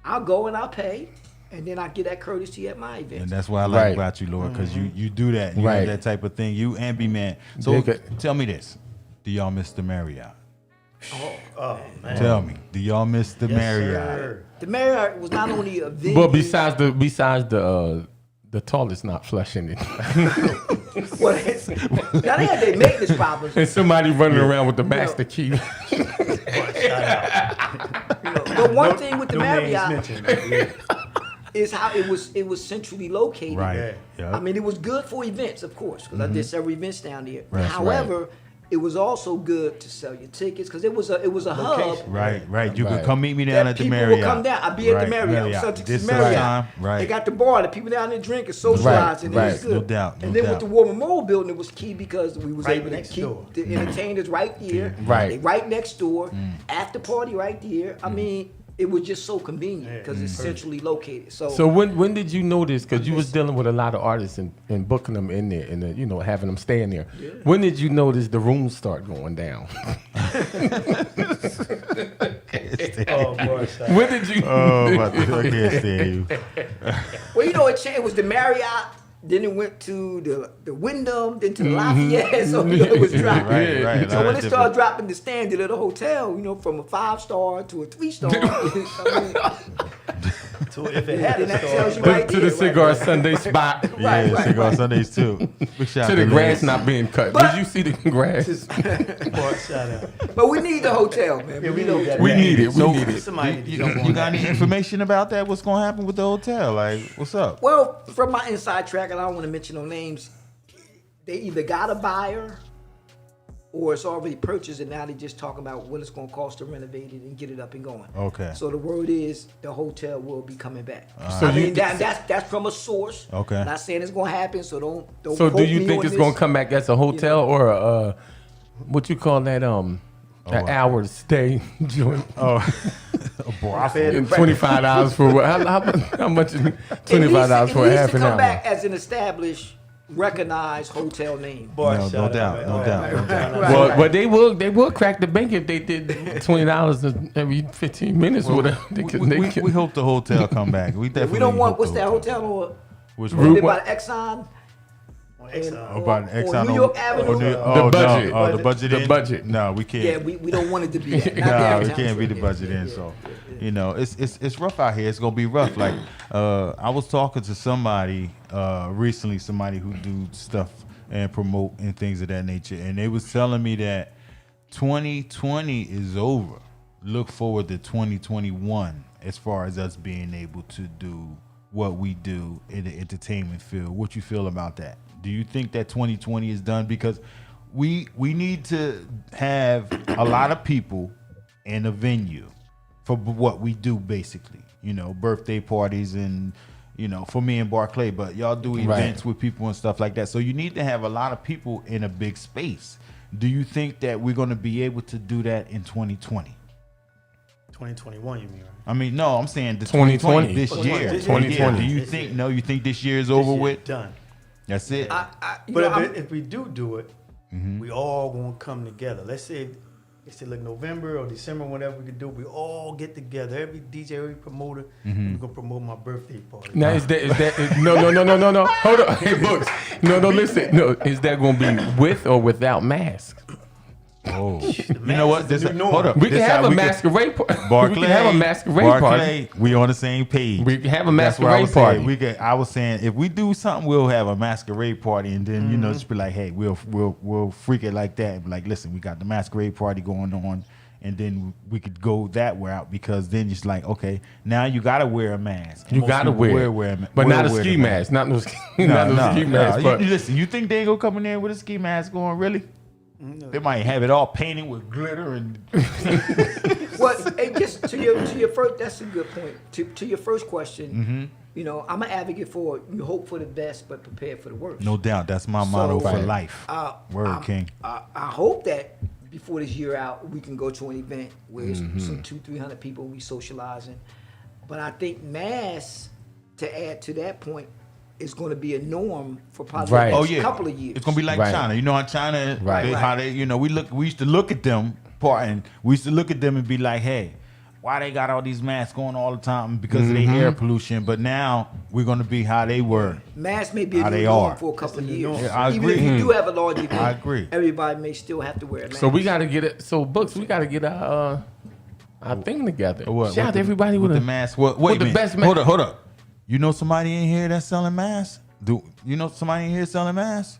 I'll go and I'll pay, and then I get that courtesy at my events. And that's what I like Right. about you, Lord, because you do that. You Right. have that type of thing. You and B Man. So Dig it. tell me this: do y'all miss the Marriott? Oh, man. Tell me, do y'all miss the Marriott? Sir. The Marriott was not only a venue. But besides the toilet's not flushing it, well, now they had their maintenance problems. and somebody running around with the master key. But one thing with the No names Marriott mentioned. Yeah. is how it was centrally located. Right. Yeah. Yeah. I mean, it was good for events, of course, because I did several events down there. Right. However, it was also good to sell your tickets because it was a hub. Right. You Right. could come meet me down That at the people Marriott. will come down. I'll be at the Marriott. Celtics This is Marriott. the time. Right. They got the bar. The people down there drinking, socializing. Right, It was right. good. No doubt, no and then doubt. with the War Memorial Building, it was key because we was Right able to next keep door. the entertainers right there. Right. They right next door. After party right there. I mean, it was just so convenient because it's centrally located. So when did you notice? Because you was dealing with a lot of artists and booking them in there and having them stay in there. Yeah. When did you notice the rooms start going down? Oh, boy. Son. When did you? Oh, I can't stand you. Well, it changed. It was the Marriott. Then it went to the Wyndham, then to the Lafayette. So it was dropping. Right. So when it started dropping the standard of the hotel, from a 5-star to a 3-star, I mean, So if it had then a that tells story, you right to the there, cigar right Sunday spot. Yeah, right, Cigar right. Sundays too. Big shout To out the to grass Liz. not being cut. But- Did you see the grass? boy, shout out. But we need the hotel, man. Yeah, we need the need that. hotel. We need it. We So- need it. Somebody need to You jump on got that. any information about that? What's going to happen with the hotel? Like, what's up? Well, from my inside track, and I don't want to mention no names, they either got a buyer or it's already purchased, and now they just talking about what it's going to cost to renovate it and get it up and going. Okay. So the word is the hotel will be coming back. So I you mean, that's from a source. Okay. Not saying it's going to happen, so don't So quote do you me think on it's this. gonna come back as a hotel or a what you call that An hour to stay. Joint. Oh, a brothel. And $25 for what? How much? $25 for half an come hour. back as an established, recognized hotel name. No doubt. Well, they will crack the bank if they did $20 every 15 minutes. Well, whatever. we hope the hotel come back. We definitely. We don't want hope what's the that hotel or Which what one? about Exxon? About Exxon New York Avenue. The budget. No. Oh, the budget. The Inn? budget. No, we can't. Yeah, we don't want it to be that. Not No, downtown it can't be the Florida. budget in. So, you know, it's rough out here. It's gonna be rough. Like, I was talking to somebody recently, somebody who do stuff and promote and things of that nature, and they was telling me that 2020 is over. Look forward to 2021 as far as us being able to do what we do in the entertainment field. What you feel about that? Do you think that 2020 is done? Because we need to have a lot of people in a venue for what we do, basically. You know, birthday parties and, you know, for me and Barclay, but y'all do events with people and stuff like that. So you need to have a lot of people in a big space. Do you think that we're going to be able to do that in 2020? 2021, you mean, right? I mean, no, I'm saying the 2020. 2020 this year. 2020. Do you think? No, you think this year is over This year with? Done. That's it. But if we do it, we all gonna come together. Let's say like November or December, whatever we could do. We all get together. Every DJ, every promoter, we're gonna promote my birthday party. Now is that no. Hold on. Hey, Books. No, listen. No, is that gonna be with or without masks? Oh, you know what? Hold up. We can This have how a we masquerade party. Barclay, We can have a masquerade Barclay, we on the same page. We can have a That's what I masquerade was party. saying. I was saying if we do something, we'll have a masquerade party, and then you know just be like, hey, we'll freak it like that. And be like, listen, we got the masquerade party going on, and then we could go that way out because then it's like, okay, now you gotta wear a mask. You Most gotta people wear but not a wear ski the mask. Not no ski mask. But Listen, you think they ain't gonna come in there with a ski mask going? Really? They might have it all painted with glitter and. Well, hey, just to your first, that's a good point. To your first question, you know, I'm an advocate for you hope for the best but prepare for the worst. No doubt, that's my motto for life. Word, King. I hope that before this year out, we can go to an event where it's some 200-300 people, we socializing. But I think masks, to add to that point, is going to be a norm for probably the next couple of years. It's going to be like China. You know how China, how they, you know, we used to look at them, and we used to look at them and be like, hey, why they got all these masks going all the time because of the air pollution? But now we're going to be how they were. Masks may be a How new they norm are. for a couple of years. Yeah, I Even agree. if you do have a large event, I agree. everybody may still have to wear a mask. so we got to get it. So Books, we got to get our thing together. What, Shout out to everybody with the a mask. Wait with a the minute. best mask. Hold up. You know somebody in here that's selling masks? Do you know somebody in here selling masks?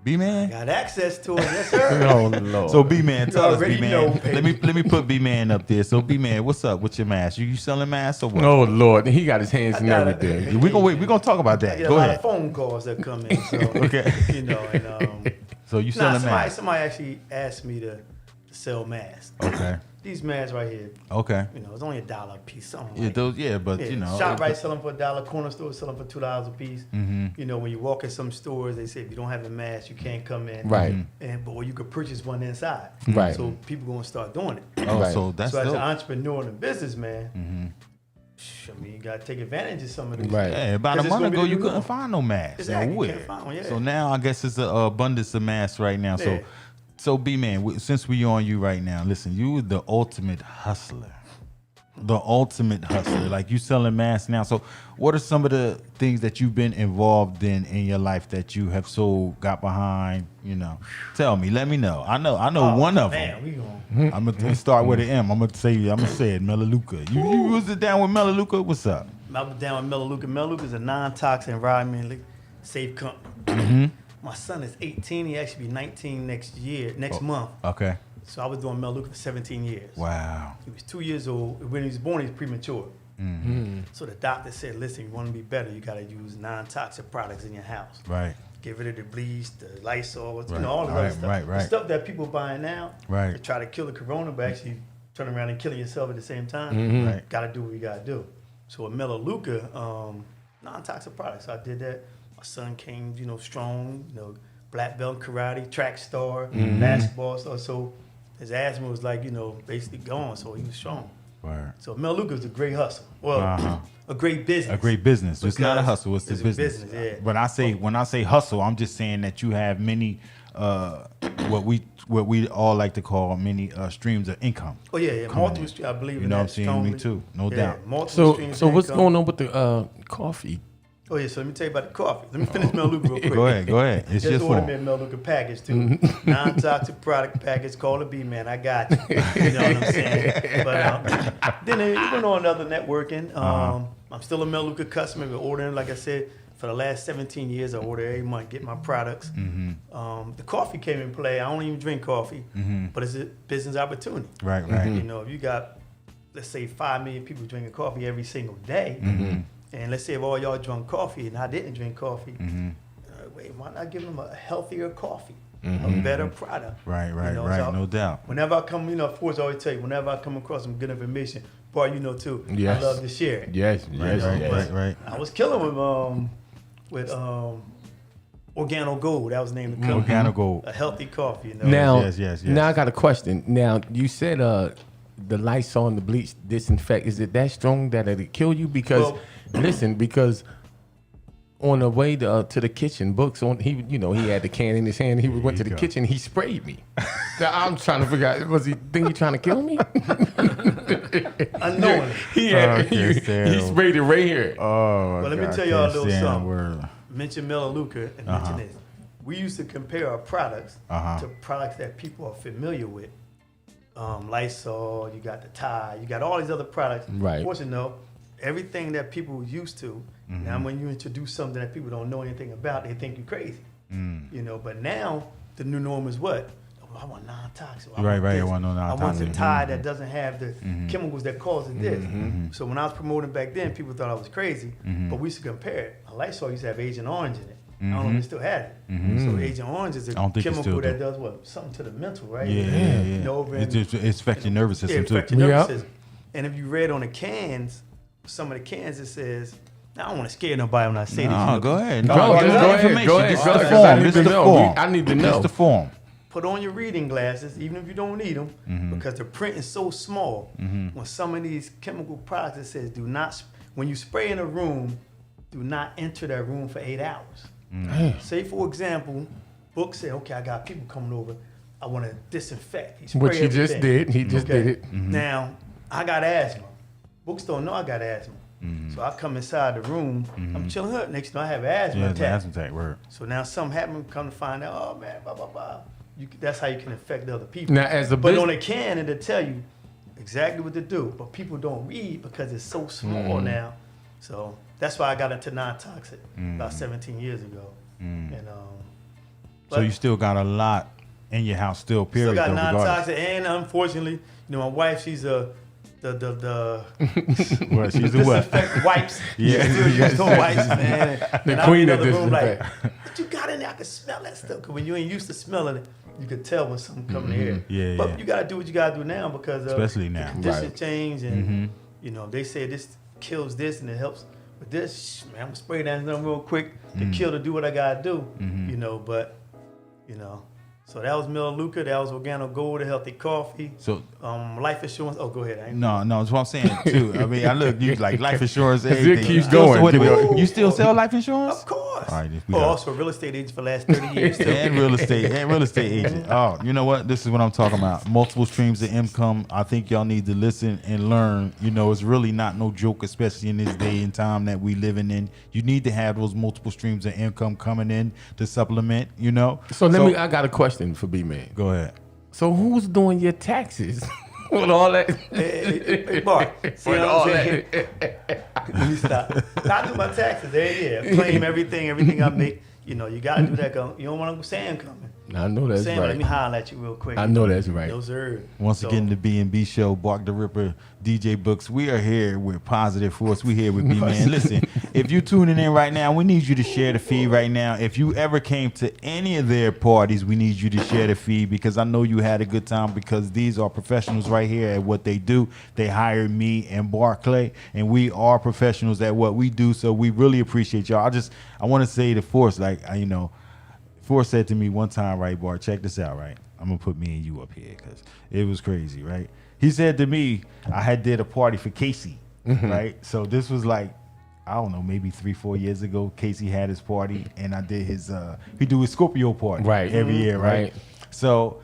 B-Man? Got access to it, yes sir. Oh Lord. So B-Man, tell us, already B-Man. know, baby. let me put B-Man up there. So B-Man, what's up with your mask? You selling masks or what? Oh Lord, he got his hands in got it. everything. We gonna talk about I that. get Go a lot ahead. of phone calls that come in. So Okay. you know, and So you selling masks? somebody actually asked me to sell masks. Okay. These masks right here, Okay. you know, it's only $1 a piece. Something Yeah, like those. Yeah, but you know. ShopRite selling for $1, corner store selling for $2 a piece. You know, when you walk in some stores, they say if you don't have a mask, you can't come in. Right. But you could purchase one inside. Right. So people gonna start doing it. Oh, Right. so that's So as an dope. entrepreneur and a businessman, I mean, you gotta take advantage of some of these. Right. Yeah, about a 'Cause it's month gonna be ago the you new couldn't norm. find no masks. Exactly, Now you where? can't find one, yeah. So now I guess it's an abundance of masks right now. Yeah. So B-Man, since we on you right now, listen, you the ultimate hustler. The ultimate hustler. Like you selling masks now. So what are some of the things that you've been involved in your life that you have so got behind, you know? Tell me, let me know. I know one of them. Man, we gonna. I'm gonna start with an M. I'm gonna say it, Melaleuca. You was it down with Melaleuca? What's up? I was down with Melaleuca. Melaleuca is a non-toxic, environmentally safe company. My son is 18. He actually be 19 next month. Okay. So I was doing Melaleuca for 17 years. Wow. He was 2 years old. When he was born, he was premature. So the doctor said, listen, you want to be better, you got to use non-toxic products in your house. Right. Get rid of the bleach, the Lysol, Right. you know, all the other stuff. Right. The stuff that people buying now Right. to try to kill the corona, but actually turn around and killing yourself at the same time. Right. Got to do what you got to do. So with Melaleuca, non-toxic products, I did that. My son came, you know, strong, you know, black belt in karate, track star, basketball star. So his asthma was like, basically gone, so he was strong. Right. So Mel Luca was a great hustle. Well, a great business. A great business. It's not a Because hustle. It's the it's a business. business, yeah. But when I say hustle, I'm just saying that you have many, what we all like to call many streams of income. Oh yeah, multiple streams. I believe You in know that what I'm saying? strongly. Me too. No doubt. Multiple streams So of what's income. going on with the coffee? Oh yeah, so let me tell you about the coffee. Let me finish Mel Luca real quick. Go ahead. It's Just just ordered for me a Mel Luca package too. Non-toxic product package. Call it B-Man. I got you. You know what I'm saying? But then it went on other networking. I'm still a Mel Luca customer. Been ordering, like I said, for the last 17 years. I order every month, get my products. The coffee came in play. I don't even drink coffee, but it's a business opportunity. Right. If you got, let's say, 5 million people drinking coffee every single day, and let's say if all y'all drunk coffee and I didn't drink coffee, wait, why not give them a healthier coffee, a better product? Right. So No doubt. Whenever I come, of course, I always tell you, whenever I come across some good information, boy, too, Yes. I love to share it. Yes. Right. I was killing with Organo Gold. That was the name of the company. Organo Gold. A healthy coffee, Now, Yes. now I got a question. Now you said the Lysol and the bleach disinfect. Is it that strong that it'll kill you? Because because on the way to the kitchen, Books on he had the can in his hand. He went to the kitchen. He sprayed me. Now, I'm trying to figure out, was he think he trying to kill me? Unknowingly. He sprayed it right here. Oh, Well, let me tell y'all a little something. Mention Mel Luca and mention this. We used to compare our products to products that people are familiar with. Lysol, you got the Tide, you got all these other products. Right. Fortunately, everything that people were used to, now when you introduce something that people don't know anything about, they think you're crazy. But now the new norm is what? Oh, I want non-toxic. Right. I this. want no I want non-toxic. the Tide that doesn't have the chemicals that causes this. So when I was promoting back then, people thought I was crazy, but we used to compare it. A Lysol used to have Agent Orange in it. I don't know if they still had it. So Agent Orange is a chemical that does what? Something to the mental, right? Yeah. It affects your nervous system too. Your nervous system. And if you read on the cans, some of the cans it says, I don't want to scare nobody when I say this. No, go ahead. Go ahead. This is the form. I need to know. This the form. Put on your reading glasses, even if you don't need them, because the print is so small. When some of these chemical products, it says, do not, when you spray in a room, do not enter that room for 8 hours. Say, for example, Book said, okay, I got people coming over. I want to disinfect. Which he just did. He just did it. Now, I got asthma. Books don't know I got asthma. So I come inside the room. I'm chilling up. Next thing I have asthma attack. Asthma attack, word. So now something happened. Come to find out, oh man, blah, blah, blah. That's how you can affect other people. Now, as a but on a can, it'll tell you exactly what to do. But people don't read because it's so small now. So that's why I got into non-toxic about 17 years ago. And so you still got a lot in your house still, period. Still got non-toxic, and unfortunately, my wife, she's the what? She's the what? Disinfect wipes. Yeah. Still use those wipes, man. The queen of disinfect. disinfect. What you got in there? I can smell that stuff. Cause when you ain't used to smelling it, you could tell when something coming here. Yeah, but you gotta do what you gotta do now because especially now, the conditions change, and they say this kills this and it helps with this. Man, I'm gonna spray that something real quick to kill to do what I gotta do. So that was Mel Luca. That was Organo Gold, a healthy coffee. So life insurance. Oh, go ahead. No, that's what I'm saying too. I mean, I look, you like life insurance. Everything. It keeps going. You still sell life insurance? Of course. All right, also a real estate agent for the last 30 years. Too. and real estate agent. Oh, you know what? This is what I'm talking about. Multiple streams of income. I think y'all need to listen and learn. It's really not no joke, especially in this day and time that we living in. You need to have those multiple streams of income coming in to supplement. So I got a question for B-Man. Go ahead. So who's doing your taxes? With all that. Hey, Bart. See what I'm saying? Let me stop. I do my taxes every year. Claim everything I make. You got to do that. You don't want Uncle Sam coming. I know that's Sam, right. let me holler at you real quick. I know that's right. Those are Once again, the B&B show, Bark the Ripper, DJ Books. We are here with Positive Force. We here with B-Man. Listen, if you tuning in right now, we need you to share the feed right now. If you ever came to any of their parties, we need you to share the feed because I know you had a good time because these are professionals right here at what they do. They hired me and Barclay, and we are professionals at what we do, so we really appreciate y'all. I want to say to Force, Forrest said to me one time, right, Bart, check this out, right? I'm gonna put me and you up here because it was crazy, right? He said to me, I had did a party for Casey, right? So this was like, I don't know, maybe 3-4 years ago. Casey had his party, and I did his. He do his Scorpio party every year, right? So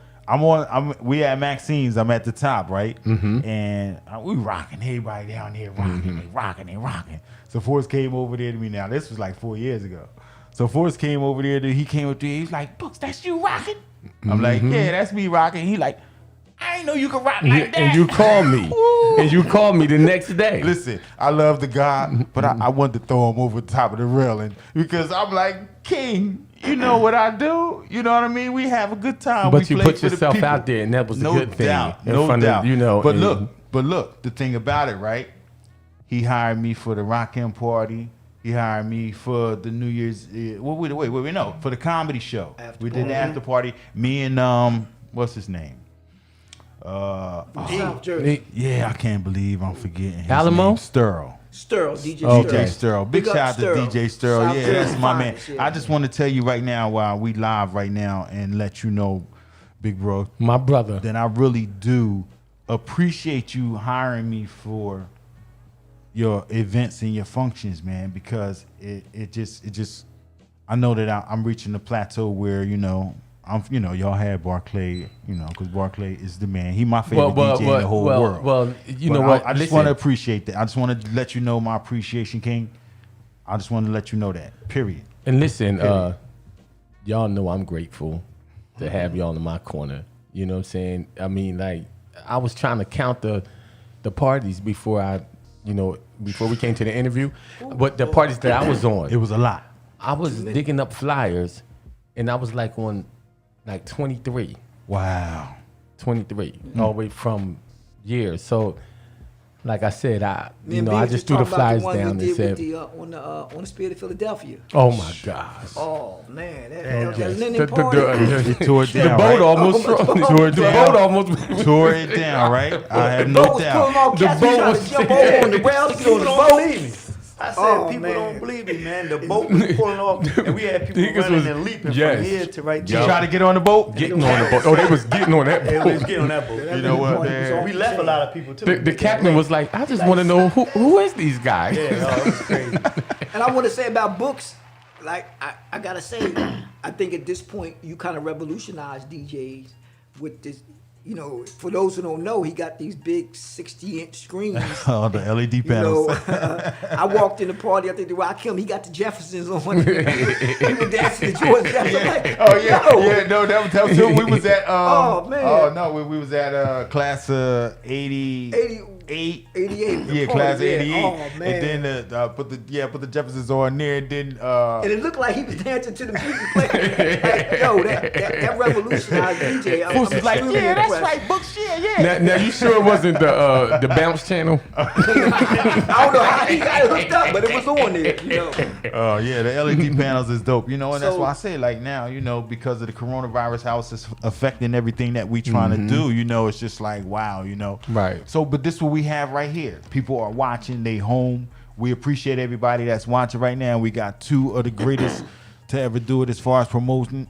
we at Maxine's. I'm at the top, right? And we rocking. Everybody down there rocking. So Forrest came over there to me. Now this was like 4 years ago. So Forrest came over there. He came up there. He's like, "Books, that's you rocking?" I'm like, "Yeah, that's me rocking." He like, "I ain't know you could rock like that." And you called me. And you called me the next day. Listen, I love the guy, but I wanted to throw him over the top of the railing because I'm like, King, you know what I do? You know what I mean? We have a good time. But we you put yourself out there, and that was a good thing. No doubt. But and, look, the thing about it, right? He hired me for the Rockin' party. He hired me for the New Year's. For the comedy show. We did the after party. Me and what's his name? South Jersey. Yeah, I can't believe I'm forgetting his Alamo? name. Sturl. DJ DJ Sturl. Sturl. Big shout out to DJ Sturl. South Yeah, Jersey that's my man. finest, yeah. I just want to tell you right now while we live right now and let you know, big bro, my brother, that I really do appreciate you hiring me for your events and your functions, man, because it just I know that I'm reaching the plateau where, y'all had Barclay, because Barclay is the man. He my favorite DJ in the whole world. Well, you know what? I just want to appreciate that. I just want to let you know my appreciation, King. I just want to let you know that. Period. And listen, y'all know I'm grateful to have y'all in my corner. You know what I'm saying? I mean, like, I was trying to count the parties before we came to the interview. But the parties that I was on, it was a lot. I was digging up flyers, and I was like on 23. Wow. 23, all the way from years. So, like I said, I just threw the talking about flyers one down we and did said, on the Spirit of Philadelphia. "Oh my gosh!" Oh man, Yes. that linen party. It tore it The down, boat right? almost Tore it the down. boat almost Tore it down, right? I have The no boat was doubt. pulling all The cats. boat We tried was- to jump over on the rails to get on the People boat. don't believe me. I said, Oh, people man. don't believe me, man. The boat was pulling off, and we had people Niggas running was- and leaping yes. from here to right You there. try to get on the boat? getting on the boat. Oh, they was getting on that Yeah, we was boat. getting on that boat. You know what, So man? We left a lot of people, too. The captain was like, "I just want to know who is these guys." Yeah, it was crazy. And I want to say about books, like I gotta say, I think at this point you kind of revolutionized DJs with this. For those who don't know, he got these big 60-inch screens. Oh, the LED You panels. know, I walked in the party. I think the Rakim, he got the Jeffersons on. He was dancing to George Jefferson. Like, Oh yeah, yo. yeah. No, that was too. We was at. Oh, man. Oh no, we was at class 88. 88. the Yeah, party, class yeah. 88. Oh, man. And then put the Jeffersons on there, and then And it looked like he was dancing to the music playing. Like, yo, that revolutionized DJ. I'm Force was like, extremely yeah, that's impressed. right, books, yeah. Now you sure it wasn't the bounce channel? I don't know how he got it hooked up, but it was on there. Oh yeah, the LED panels is dope. And that's So- why I say like now, because of the coronavirus, how it's affecting everything that we trying to do. It's just like wow, Right. So, but this is what we have right here. People are watching. They home. We appreciate everybody that's watching right now. We got two of the greatest to ever do it as far as promoting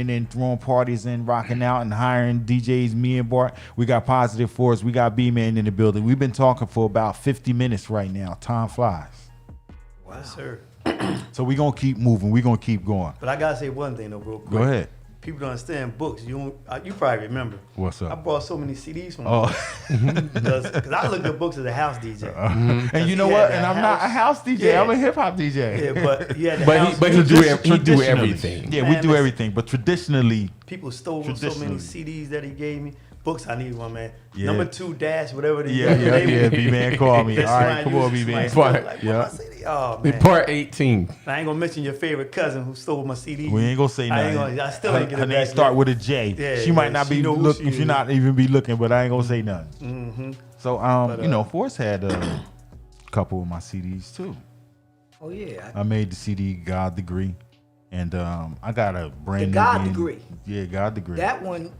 and throwing parties and rocking out and hiring DJs. Me and Bart. We got Positive Force. We got B-Man in the building. We've been talking for about 50 minutes right now. Time flies. Wow. Sir. So we're going to keep moving. We're going to keep going. But I gotta say one thing though, real quick. Go ahead. People don't understand books. You probably remember. What's I up? brought so many CDs from Oh, because I looked at books as a house DJ. and you know he what? had And that I'm not a house DJ. Yeah. I'm a hip hop DJ. Yeah, but you had the But house. he do Traditionally. everything. Yeah, we Man, do listen. everything. But traditionally, People stole so many CDs that he gave me. Books, I need one, man. Yeah. Number 2 dash, whatever it is. Yeah. B-Man, call me. That's All right, why I come use on, this B-Man. mic. Right. Like, Yeah. what my CD? Oh, man. Part 18. I ain't gonna mention your favorite cousin who stole my CD. We ain't gonna say nothing. I still ain't get Her it name back start yet. with a J. Yeah, she might yeah, not she be know who looking. she She is. not even be looking, but I ain't gonna say nothing. Mm-hmm. So Forrest had a couple of my CDs too. Oh yeah. I made the CD God Degree, and I got a brand The new God being- Degree. Yeah, God Degree. That one,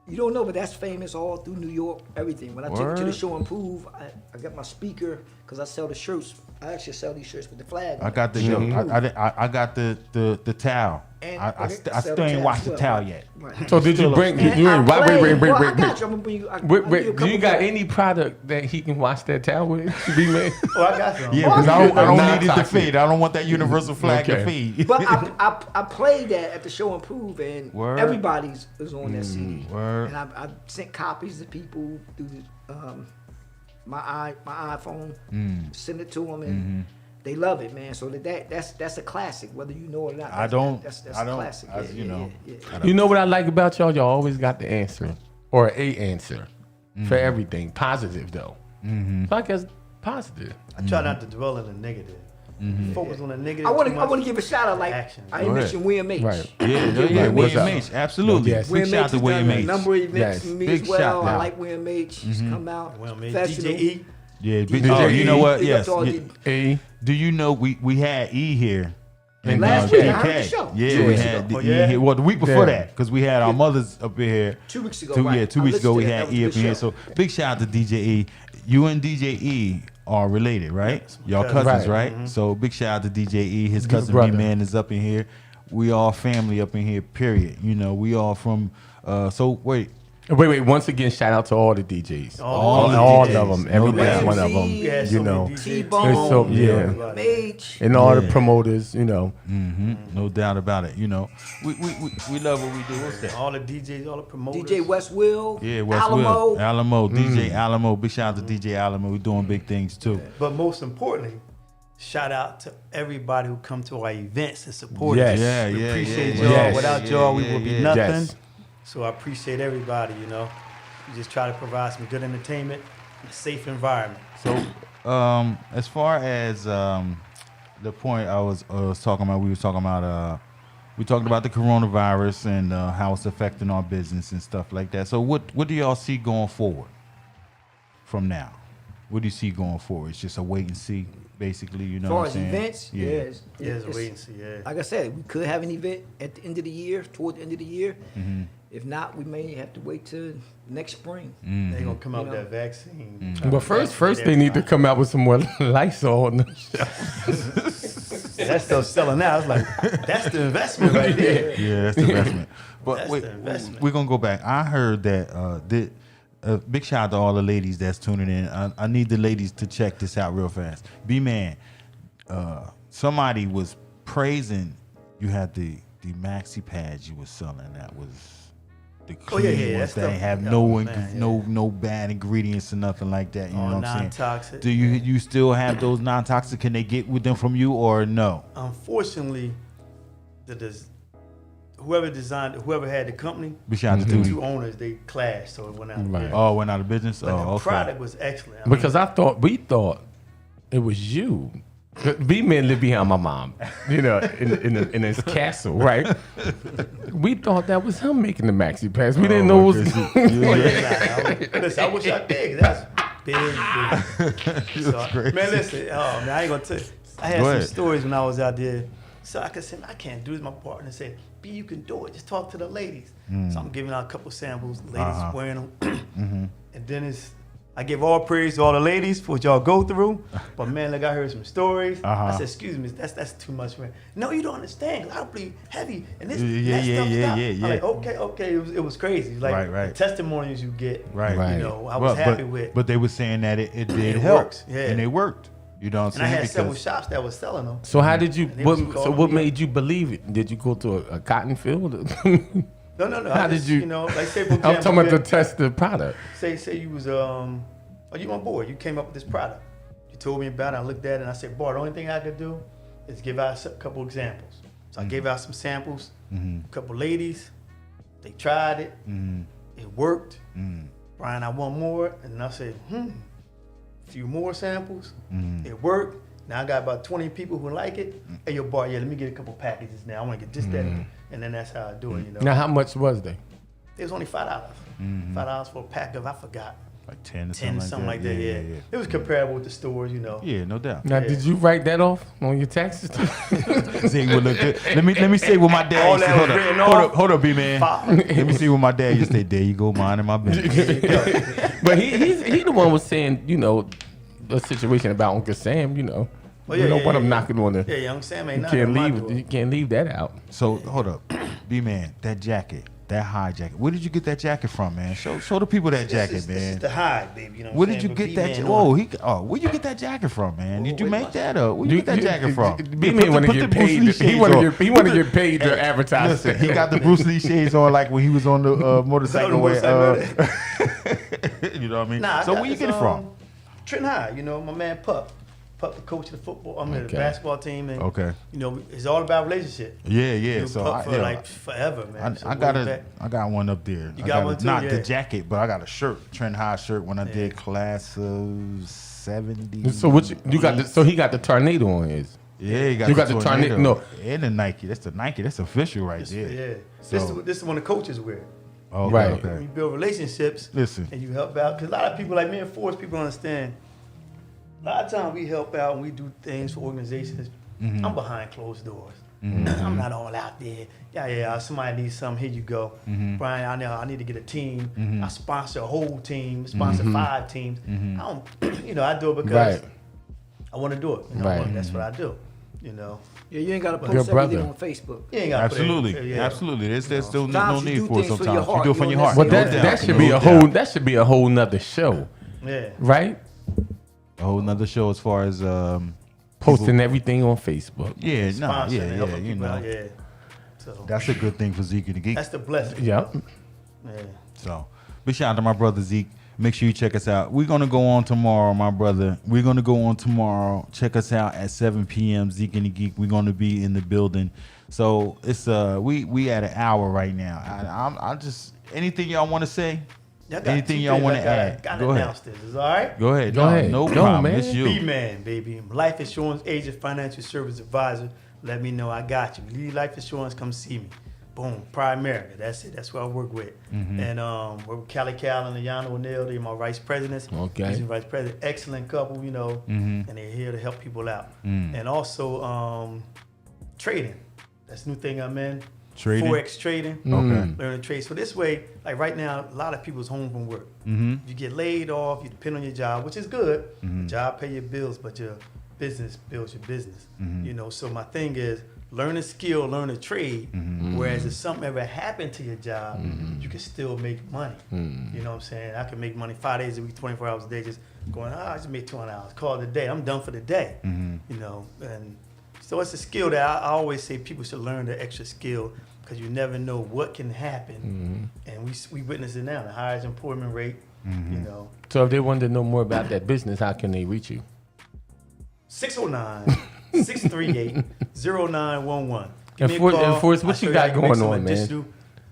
you don't know, but that's famous all through New York, everything. When I took it to the Word. show and prove, I got my speaker because I sell the shirts. I actually sell these shirts with the flag on I got the I got the towel. And- I okay, still sell the ain't towel washed as the well, towel right. yet. Right. So did you bring? And You I ain't play- wait. well, I got you. I'm gonna bring you. Wait, do you got any product that he can wash that towel with? B-Man? Oh, I got some. Yeah, because I don't need it to Non-toxic. fade. I don't want that universal flag to Okay. fade. But I played that at the show and prove, and Word. everybody's is on that CD. Word. And I sent copies to people through my iPhone. Send it to them, and they love it, man. So that's a classic, whether you know it or not. I don't. That's I a don't. classic. I, you know. You know what I like about y'all? Y'all always got the answer or a answer for everything. Positive though. So I guess positive. I try not to dwell in the negative. Focus on the negative. I want too to. much. Give a shout out. Like Action. I didn't Go mention William H. Right. Yeah, Right, what's William up? H. Absolutely. Yes. Big shout out to has William done H. a number of events Yes. for me Big as shout well. I out. like William H. He's come out. Well, man, professional. DJE. Yeah, big, DJ oh, you know what? Big up Yes. to all Yeah. the- A. Do you know we had E here? And Last week, I heard DK. the show. Yeah, 2 we weeks had ago. the Oh, E yeah? here. Well, the week before Yeah. that, because we had our mothers up in here. 2 weeks ago. Two right. weeks ago we listened to had that. E That up was a in here. good show. So big shout out to DJ E. You and DJ E are related, right? Y'all cousins. cousins, Right. right? So big shout out to DJ E. His Good cousin brother. B-Man is up in here. We all family up in here, period. You know, we all from, so wait. Wait. Once again, shout out to all the DJs. All the all DJs. of them. No Every doubt. last one of them. Ramsey, Yeah, so You many know. DJs. T-Bone, There's so- yeah. Everybody. Mage. And all the Yeah. promoters, you know. No doubt about it. You know, we love what we do. What's that? All the DJs, all the promoters. DJ West Will. Yeah, West Alamo. Will. Alamo, DJ Alamo. Big shout out to DJ Alamo. We're doing big things too. But most importantly, shout out to everybody who come to our events and support Yes. us. Yeah, We yeah, appreciate yeah, y'all. yeah, Without yeah, y'all, we yeah, would be yeah. nothing. Yes. So I appreciate everybody, you know. We just try to provide some good entertainment and a safe environment. So, as far as the point I was talking about, we talked about the coronavirus and how it's affecting our business and stuff like that. So, what do y'all see going forward from now? What do you see going forward? It's just a wait and see, basically. You know As far what I'm as saying? events, Yeah. yes. Yeah, it's a wait and see, yeah. Like I said, we could have an event at the end of the year, toward the end of the year. Mm-hmm. If not, we may have to wait till next spring. They're gonna come out with You know. that vaccine. But first they need to come out with some more Lysol on the show. Yeah, that's still selling out. It's like that's the investment right there. Yeah, that's the investment. But That's wait, the investment. we're gonna go back. I heard that big shout out to all the ladies that's tuning in. I need the ladies to check this out real fast. B-Man, somebody was praising you had the maxi pads you were selling. That was the Oh, yeah, clean yeah, ones that's that the- have oh, man, no bad ingredients or nothing like that. You All know what I'm saying? non-toxic. Do you still have those non-toxic? Can they get with them from you or no? Unfortunately, whoever had the company, Big shout out to the Duty. two owners, they clashed, so it went out. of Right. business. Oh, went out of business. But Oh, the okay. product was excellent. Because we thought it was you. B-Man lived behind my mom, you know, in his castle, right? We thought that was him making the maxi pads. We didn't know it was. Listen, I wish I did. That's big. So, man, listen. Oh man, I ain't gonna tell you. I had Go some ahead. stories when I was out there. So I could say, I can't do this. My partner said, B, you can do it. Just talk to the ladies. So I'm giving out a couple samples. The ladies wearing them. And then I give all praise to all the ladies for what y'all go through. But man, like I heard some stories. I said, excuse me, that's too much, man. No, you don't understand. 'Cause I bleed heavy. And this that stuff. I'm like, okay. It was crazy. Like Right. the testimonies you get. Right. Right. You know, I was happy with. But they were saying that it did It help. works, yeah. And it worked. You know what I'm And I saying? had several shops that was selling them. So how did you? And they was What calling me made you believe it? Did you go to a cotton field? No. How I did just, you- You know, like say for I'm example, talking about to test the product. say you was are you on board? You came up with this product. You told me about it. I looked at it and I said, boy, the only thing I could do is give out a couple examples. So I gave out some samples. A couple ladies, they tried it. It worked. Brian, I want more, and I said, a few more samples. It worked. Now I got about 20 people who like it. Hey, yo, boy, let me get a couple packages now. I want to get this, that, and then that's how I do it. You know, Now, how much was they? it was only $5. $5 for a pack of, I forgot, Like 10 or 10 something like that. Yeah. It was comparable with the stores, you know. Yeah, no doubt. Now, did you write that off on your taxes? See what look good. Let me say what my dad All used to that was written off. hold up, B man. Five. Let me see what my dad used to say. There you go, mine and my business. But he the one was saying, you know, a situation about Uncle Sam, you know. Oh, You don't want him knocking on the. Yeah, young Sam ain't You knocking can't on my leave. door. You can't leave that out. So hold up, B-Man, that jacket, that high jacket. Where did you get that jacket from, man? Show the people that jacket, This man. is the high, baby. You know Where what did you I'm get saying? that? But B-Man Where you get that jacket from, man? Did you wait, make what? that up? Where you get that jacket from? B-Man want to get paid. He want to get paid to advertise. Listen, he got the Bruce Lee shades on like when he was on the motorcycle. You know what I mean? Nah, I So got where you this, get it from? Trenton High, you know, my man Pup, the coach of the football, the Okay. basketball team, and Okay. you know, it's all about relationship. Yeah. You know, So Pup for yeah. like forever, man. So I got one up there. You got one too? Not the Yeah. jacket, but I got a shirt, Trent High shirt when I did class of 70. So what you got? So he got the tornado on his. Yeah, You got the tornado- no. And the Nike. That's the Nike. That's official right there. Yeah. So- This is one the coaches wear. Okay, Right. okay. You build relationships. Listen. And you help out. Because a lot of people, like me and Forrest, people understand. A lot of times we help out and we do things for organizations. Mm-hmm. I'm behind closed doors. I'm not all out there. Yeah. Somebody needs something. Here you go. Mm-hmm. Brian, I know I need to get a team. I sponsor a whole team. Sponsor 5 teams. I don't, I do it because Right. I want to do it. You know, Right. That's what I do. You know. Yeah, you ain't got to Good post everything brother. on Facebook. You ain't got Absolutely. Absolutely. There's still no Sometimes you need do for it things for sometimes. your heart. You do it from You your don't heart. Well, No that doubt. should No be a doubt. whole. That should be a whole nother show, Yeah. right? A whole nother show as far as Posting everything on Facebook. yeah, no, Sponsoring and yeah, helping you people out, know. yeah. So That's a good thing for Zeke and the Geek. that's the blessing. Yep. Yeah. So, big shout out to my brother Zeke. Make sure you check us out. We're gonna go on tomorrow, my brother. We're gonna go on tomorrow. Check us out at 7 p.m. Zeke and the Geek. We're gonna be in the building. So it's we at an hour right now. I just anything y'all want to say? Anything y'all want to add? Got Go to ahead. announce this. Is all right? Go ahead. Go ahead. No Go, problem. man. It's you. B-Man, baby. Life insurance agent, financial service advisor. Let me know. I got you. Need life insurance, come see me. Boom. Primerica. That's it. That's what I work with. And work with Callie Callan and Yana O'Neill. They're my vice presidents. Okay. He's my vice president. Excellent couple, and they're here to help people out. And also trading. That's the new thing I'm in. Trading? Forex trading. Okay. Learn to trade. So this way, like right now, a lot of people's home from work. You get laid off, you depend on your job, which is good. The job pay your bills, but your business builds your business. So my thing is learn a skill, learn a trade. Whereas if something ever happened to your job, you can still make money. You know what I'm saying? I can make money 5 days a week, 24 hours a day, just going, I just made 200 hours. Call it a day. I'm done for the day. And so it's a skill that I always say people should learn the extra skill because you never know what can happen. And we witness it now, the highest employment rate, So if they wanted to know more about that business, how can they reach you? 609-638-0911. Give me a And call. Forrest, what I'll show you got how to make going some on, man? additional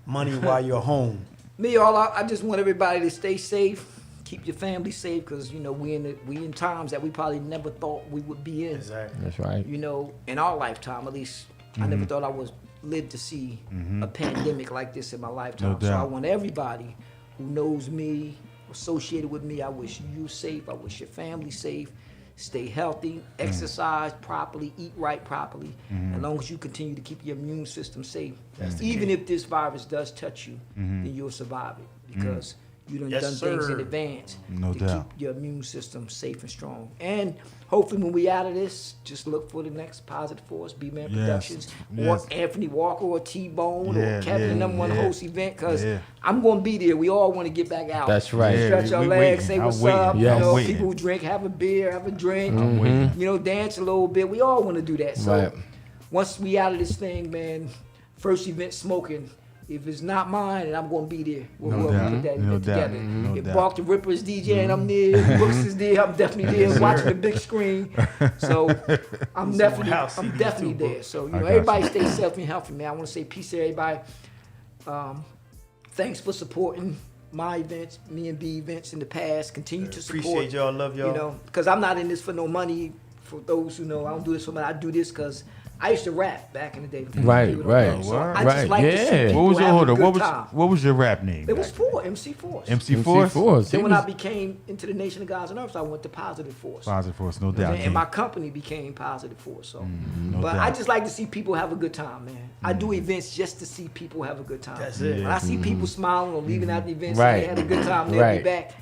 money while you're home. I just want everybody to stay safe. Keep your family safe because we in times that we probably never thought we would be in. Exactly. That's right. In our lifetime, at least I never thought I was live to see a pandemic like this in my lifetime. No So I doubt. want everybody who knows me, associated with me, I wish you safe. I wish your family safe. Stay healthy, exercise properly, eat right properly. As long as you continue to keep your immune system safe, even if this virus does touch you, then you'll survive it because you done Yes, done things in sir. advance No to doubt. keep your immune system safe and strong. And hopefully when we out of this, just look for the next positive force, B-Man Yes, Productions, yes. or Anthony Walker or T-Bone Yeah, or Kevin and them one yeah. host event because Yeah. I'm going to be there. We all want to get back out. That's right. Yeah, Stretch our we legs, waiting. say I'm what's waiting. up. Yes. You know, waiting. people who drink, have a beer, have a drink. I'm waiting. Dance a little bit. We all want to do that. So Right. once we out of this thing, man, first event smoking. If it's not mine, and I'm going to be there. We'll No put doubt. that No event doubt. together. No If doubt. Bark the Ripper is DJ and I'm there, Brooks is there, I'm definitely there watching the big screen. So I'm definitely house CDs too, there. Brooks. So I got everybody you. stay safe and healthy, man. I want to say peace to everybody. Thanks for supporting my events, me and B events in the past. Continue to support. Appreciate y'all. Love y'all. You know, because I'm not in this for no money. For those who know, I don't do this for money. I do this because I used to rap back in the day. Right, People don't right. know. So Word. I just Right, like to see yeah. people What was your having hold a up? good time. What was your rap name? It was back Force, MC Force. MC Force? Force. Then when I became into the Nation of Gods and Earths, I went to Positive Force. Positive Force, no doubt. And my company became Positive Force. So, no but doubt. I just like to see people have a good time, man. I do events just to see people have a good time. That's it. When I see people smiling or leaving out the events, Right. and they had a good time, they'll Right. be back.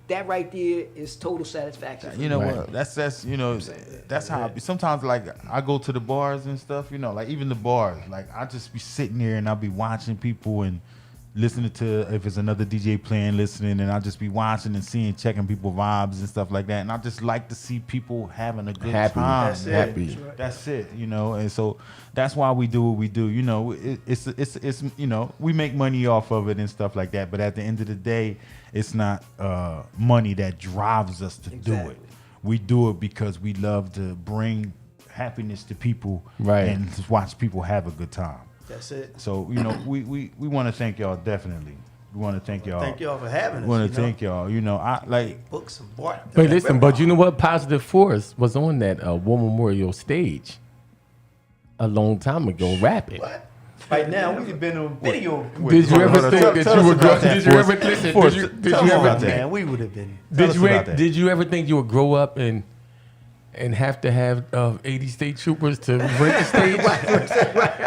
that right there is total satisfaction. For You know me. what? That's you know that's how sometimes like I go to the bars and stuff. You know, like even the bars, like I just be sitting there and I'll be watching people and listening to if it's another DJ playing, listening, and I'll just be watching and seeing, checking people vibes and stuff like that. And I just like to see people having a good time. That's it. Happy. That's it, you know, and so that's why we do what we do. You know, it's you know, we make money off of it and stuff like that. But at the end of the day, it's not money that drives us to do it. We do it because we love to bring happiness to people, and just watch people have a good time. That's it. So you know, we want to thank y'all definitely. We want to thank y'all. Thank y'all for having us. We want to thank y'all. You know, I like books and board. But listen, but you know what? Positive Force was on that War Memorial stage a long time ago, rapping. What? Right now, we've been on video. Did you ever think that you would grow? Did you ever listen? Did you ever? Man, we would have been. Did you ever think you would grow up and have to have 80 state troopers to rent the stage?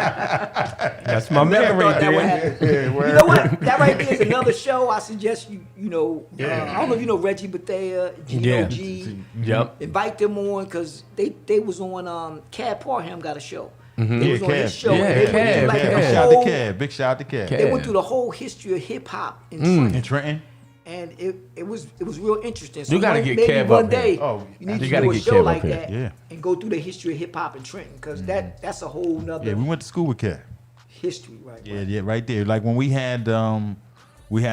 That's my memory, dude. You know what? That right there is another show. I suggest you know. I don't know if you know Reggie Bethea, G.O.G. Yep. Invite them on because they was on Cab Parham got a show. Mm-hmm. They was on his show. Yeah, They went through, like, Cab. the big shout out whole- to Cab. Big shout out to Cab. They went through the whole history of hip hop in Trenton. In Trenton. And it was real interesting. So You gotta get maybe Cab one up day here. Oh, you need you to gotta do a get show Cab up like here. that Yeah. and go through the history of hip hop in Trenton because that's a whole nother Yeah, we went to school with Cab. history, right? Yeah, right there. Like when we had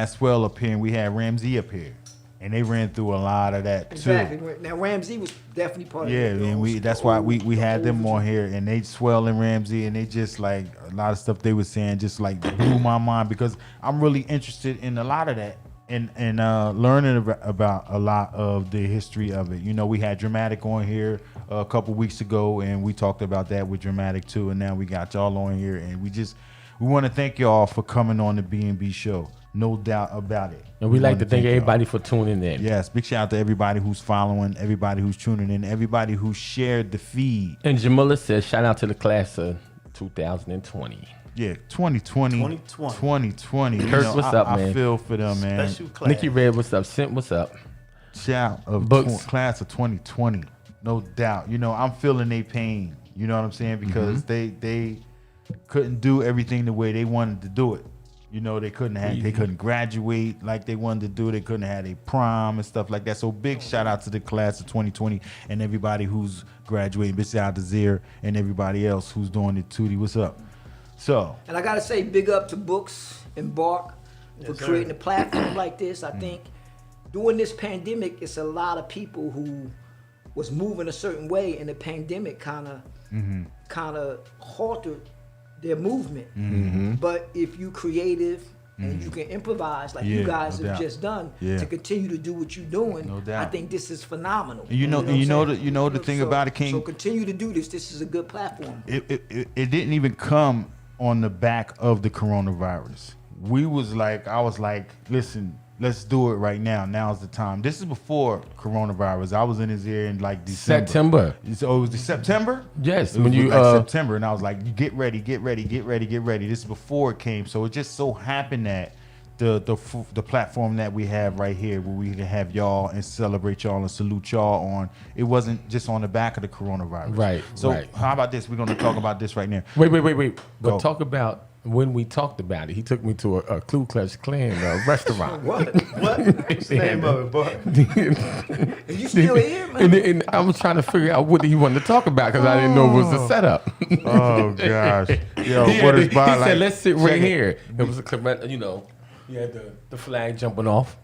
Swell up here and we had Ramsey up here, and they ran through a lot of that too. Exactly. Now Ramsey was definitely part of Yeah, it. and that's why we had them on here, and they Swell and Ramsey, and they just like a lot of stuff they were saying just like blew my mind because I'm really interested in a lot of that. And learning about a lot of the history of it. You know, we had Dramatic on here a couple weeks ago, and we talked about that with Dramatic too. And now we got y'all on here, and we want to thank y'all for coming on the B&B show. No doubt about it. And we like to thank y'all. everybody for tuning in. Yes, big shout out to everybody who's following, everybody who's tuning in, everybody who shared the feed. And Jamila says, shout out to the class of 2020. Yeah, 2020. 2020. You Kurt, know, what's up, I man? feel for them, man. Special class. Nikki Red, what's up? Sint, what's up? Shout of Books. class of 2020, no doubt. You know, I'm feeling their pain. You know what I'm saying? Because they couldn't do everything the way they wanted to do it. You know, they couldn't graduate like they wanted to do. They couldn't have a prom and stuff like that. So big shout out to the class of 2020 and everybody who's graduating. Big shout out to Zir and everybody else who's doing it. Tootie, what's up? So, And I gotta say, big up to Books and Bark for creating a platform like this. I think during this pandemic, it's a lot of people who was moving a certain way, and the pandemic kind of halted their movement. But if you creative and you can improvise like you guys no have doubt. just done Yeah. to continue to do what you're doing, No doubt. I think this is phenomenal. And you know the thing about it, King. So continue to do this. This is a good platform. It didn't even come on the back of the coronavirus. I was like, listen, let's do it right now. Now's the time. This is before coronavirus. I was in his ear in like December. September. So it was September? Yes, It was when you like September, and I was like, get ready. This is before it came. So it just so happened that the platform that we have right here, where we can have y'all and celebrate y'all and salute y'all on, it wasn't just on the back of the coronavirus. Right, So right. how about this? We're going to talk about this right now. Wait. But Go. talk about when we talked about it. He took me to a Ku Klux Klan restaurant. What? What's the name of it, boy? Are you still here, man? and I was trying to figure out what he wanted to talk about because I didn't know it was a setup. Oh gosh, yo, He what is he by said, like? let's sit right check it. here. It was a, you had the flag jumping off.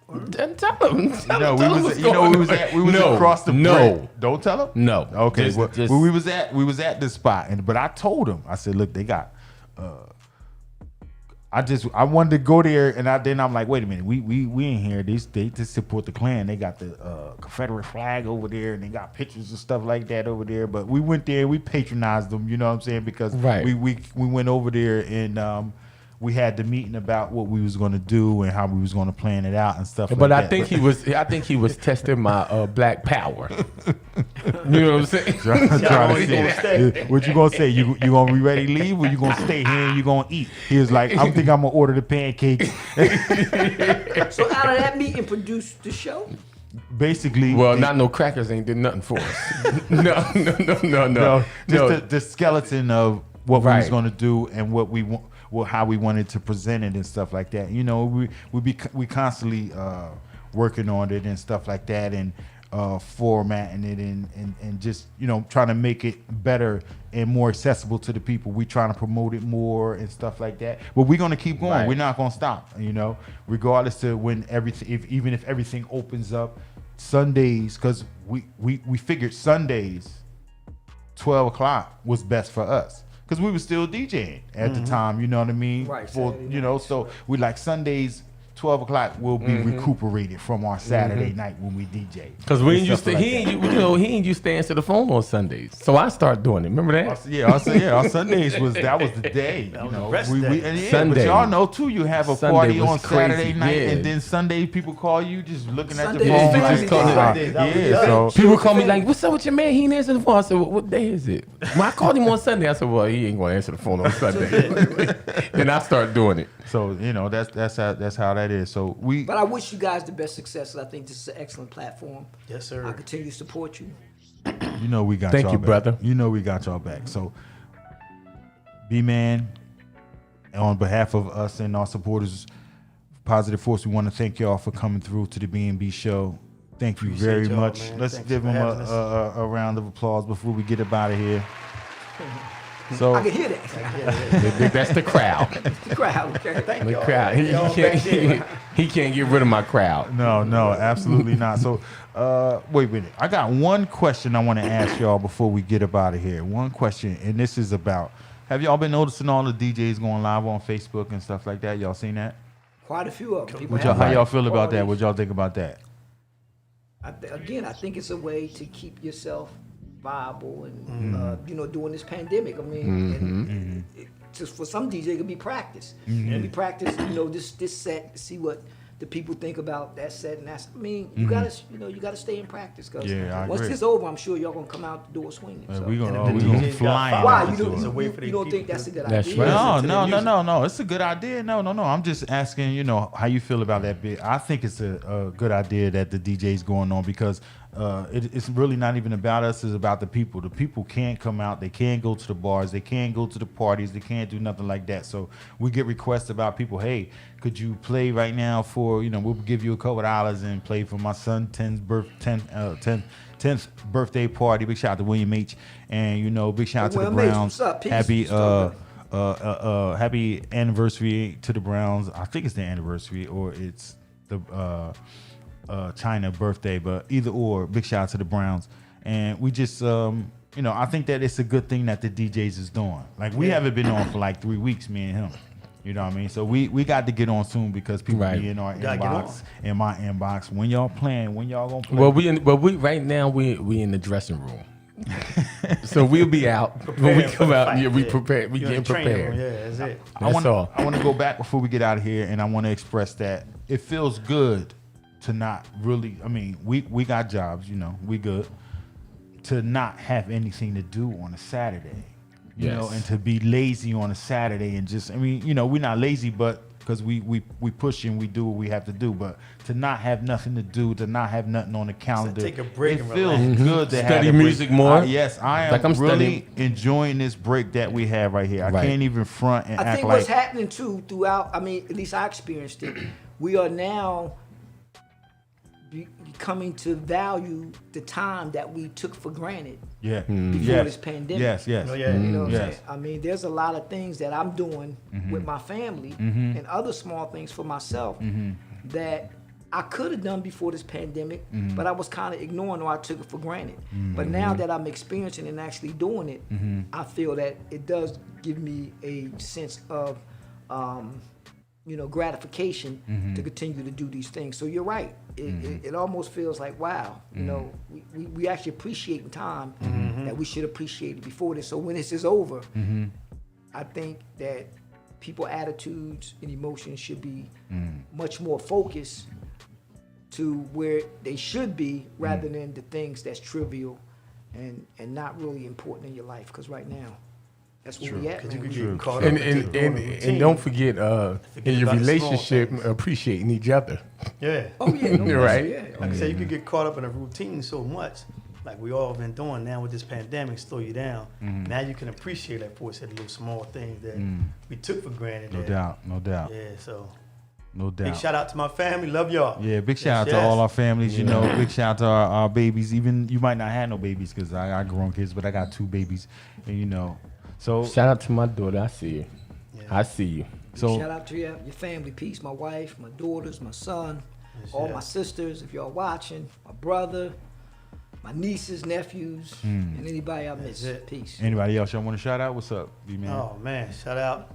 Then tell him. No, we was across the bridge. Don't tell him. No. Okay. Just- well, just- we was at this spot, but I told him. I said, look, they got. I wanted to go there, and then I'm like, wait a minute, we in here. They just support the Klan. They got the Confederate flag over there, and they got pictures and stuff like that over there. But we went there, we patronized them. You know what I'm saying? Because Right. we went over there and. we had the meeting about what we was going to do and how we was going to plan it out and stuff But like that. I think he was testing my black power. You know what I'm saying? Trying to see, what you gonna say? You gonna be ready to leave, or you gonna stay here and you gonna eat? He was like, I'm gonna order the pancakes. So out of that meeting produced the show? Basically, Well, not no crackers ain't did nothing for us. No. Just the skeleton of what we was Right. gonna do and what we want, how we wanted to present it and stuff like that. You know, we constantly working on it and stuff like that, and formatting it and just, you know, trying to make it better and more accessible to the people. We trying to promote it more and stuff like that. But we're gonna keep going. Right. We're not gonna stop. You know, regardless to when everything, even if everything opens up, Sundays, because we figured Sundays 12 o'clock was best for us. Because we were still DJing at the time, you know what I mean? Right, For, Saturday you know, nights, so we like Sundays, 12 o'clock will be recuperated from our Saturday night when we DJ. Because we And ain't used stuff to, like he that. ain't, he ain't used to answer the phone on Sundays. So I started doing it. Remember that? Our Sundays was the day. That you was the know, rest we, day. we, and yeah, Sunday. But y'all know too, you have a Sunday party was on crazy, Saturday night, yeah. and then Sunday people call you just looking at the Sunday phone. is Like, family day. Sundays, that was yeah, the so People call me like, what's up with your man? He ain't answering the phone. I said, what day is it? When I called him on Sunday, I said, well, he ain't going to answer the phone on Sunday. Then I started doing it. so you know that's how that is. So we But I wish you guys the best success. I think this is an excellent platform. Yes, sir. I continue to support you. You know we got Thank y'all you, back. brother. You know we got y'all back. So, B-Man, on behalf of us and our supporters, Positive Force, we want to thank y'all for coming through to the B&B show. Thank you Appreciate very y'all, much. man. Let's Thanks give for them having us. a round of applause before we get up out of here. So, I can hear that. That's the crowd. The crowd, okay? Thank The y'all. crowd. He can't get rid of my crowd. no, absolutely not. So, wait a minute. I got one question I want to ask y'all before we get up out of here. One question, and this is about, have y'all been noticing all the DJs going live on Facebook and stuff like that? Y'all seen that? Quite a few of them. People How have y'all feel about that? parties. What y'all think about that? Again, I think it's a way to keep yourself viable and you know, during this pandemic. I mean, and just for some DJ, it could be practice. It could be practice. You know, this set to see what the people think about that set, and that's. I mean, you gotta stay in practice because Yeah, I once agree. this over, I'm sure y'all gonna come out the door swinging. So. We And gonna if the we DJs gonna got fly. five, Why out you the door. It's a way for don't the you don't think people that's a good That's idea? right. Listen to the music. No. It's a good idea. No. I'm just asking, you know, how you feel about that bit. I think it's a good idea that the DJ's going on because it's really not even about us. It's about the people. The people can't come out. They can't go to the bars. They can't go to the parties. They can't do nothing like that. So we get requests about people. Hey, could you play right now for, you know, we'll give you a couple dollars and play for my son's 10th birthday party. Big shout out to William H. And, you know, big shout out to the William H, Browns. what's up? Peace. Happy What's happy anniversary to the Browns. I think it's the anniversary or it's the China birthday, but either or, big shout out to the Browns. And we just you know, I think that it's a good thing that the DJs is doing. Like we haven't been on for like 3 weeks, me and him. You know what I mean? So we got to get on soon because people Right. be in our Gotta get inbox, in my inbox. When y'all playing? When y'all gonna play? Well, we right now we in the dressing room. So we'll be out when we Preparing for come the out. fight, Yeah, we yeah. prepared. We You're in getting the training room, prepared. Yeah, that's it. That's all. I want to go back before we get out of here, and I want to express that it feels good to not really. I mean, we got jobs, you know, we good. To not have anything to do on a Saturday, you know, Yes. and to be lazy on a Saturday and just, I mean, you know, we're not lazy, but because we push and we do what we have to do, but to not have nothing to do, to not have nothing on the calendar, take a break it and feels relax. good to have Study a break. music more. Yes, I am Like I'm really studying- enjoying this break that we have right here. I Right. can't even front and I act think like what's happening too throughout, I mean, at least I experienced it, we are now coming to value the time that we took for granted yeah. before Yes. this pandemic. Yes, yes. Oh, yeah. You know what I'm Yes. saying? I mean, there's a lot of things that I'm doing with my family and other small things for myself that I could have done before this pandemic, but I was kind of ignoring or I took it for granted. But now that I'm experiencing and actually doing it, I feel that it does give me a sense of, you know, gratification to continue to do these things. So you're right. It almost feels like, wow, you know, we actually appreciating time that we should appreciate it before this. So when this is over, I think that people attitudes and emotions should be much more focused to where they should be rather than the things that's trivial and not really important in your life. Because right now, that's where we at. Because you Man. could get caught up And don't forget, in your about the small relationship, things. appreciating each other. Yeah. Oh yeah, no Right. Yeah. Like I said, you could get caught up in a routine so much, like we all been doing now with this pandemic, slow you down. Now you can appreciate, like Ford said, the little small things that we took for granted. No doubt, no doubt, Yeah, so no doubt. big shout out to my family. Love y'all. Yeah, big shout out Yes, to all yes. our families. You know, big shout out to our babies. Even you might not have no babies because I got grown kids, but I got 2 babies, and you know, so Shout out to my daughter. I see you. Yeah. I see you. so Shout out to your family piece, my wife, my daughters, my son, Yes, all yes. my sisters, if y'all watching, my brother, my nieces, nephews, and anybody I miss. That's it. Peace. anybody else y'all want to shout out? What's up, B-Man? Oh man, shout out.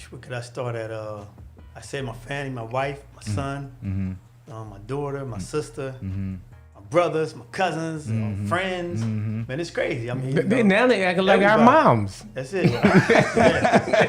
Where could I start at? I said my family, my wife, my son, my daughter, my sister, my brothers, my cousins, my friends. Man, it's crazy. I mean, Now they acting like our everybody. moms. That's it. Yeah.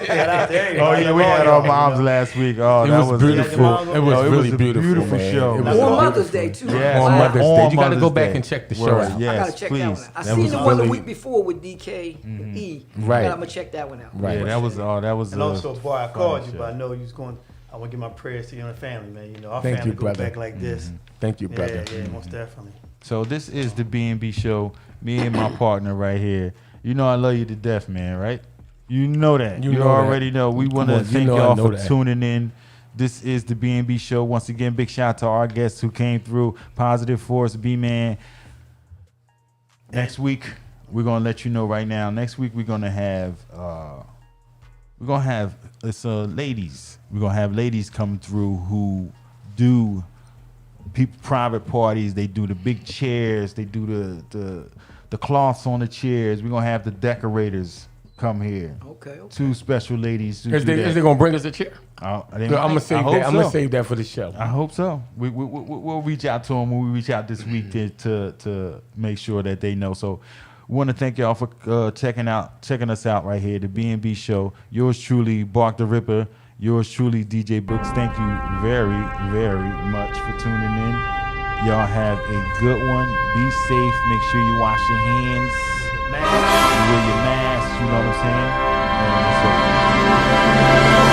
Shout out to everybody. Oh yeah, we had our moms last week. Oh, It that was was beautiful. moms It was Oh, it really was a beautiful. beautiful man. show. It was That's On all. Mother's Day too. Yes, On Mother's Day. You got to go Mother's back Day. and check the show Word, out. yes, I gotta check please. that one out. I That seen was the one the really- week before with DK and E. Right. But I'm gonna check that one out. Right. Yeah, that was that was. And also, boy, I called you, show. but I know you was going. I want to give my prayers to you and the family, man. You know, our Thank family you, go brother. back like this. Thank you, brother. Yeah, most definitely. So this is the B&B show. Me and my partner right here. You know I love you to death, man. Right? You know that. You You know already that. know. We want Come to on, you thank know I y'all know for that. tuning in. This is the B&B show. Once again, big shout out to our guests who came through. Positive Force, B-Man. Next week, we're gonna let you know right now. Next week we're gonna have it's ladies. We're gonna have ladies come through who do private parties. They do the big chairs. They do the cloths on the chairs. We're gonna have the decorators come here. Okay. 2 special ladies. Is they gonna bring us a chair? I'm I'm gonna save that. I'm gonna save that for the show. I hope so. We'll reach out to them when we reach out this week to make sure that they know. So, we want to thank y'all for checking us out right here, the B&B show. Yours truly, Bark the Ripper. Yours truly, DJ Books. Thank you very, very much for tuning in. Y'all have a good one. Be safe. Make sure you wash your hands. You wear your mask. You know what I'm saying? And so,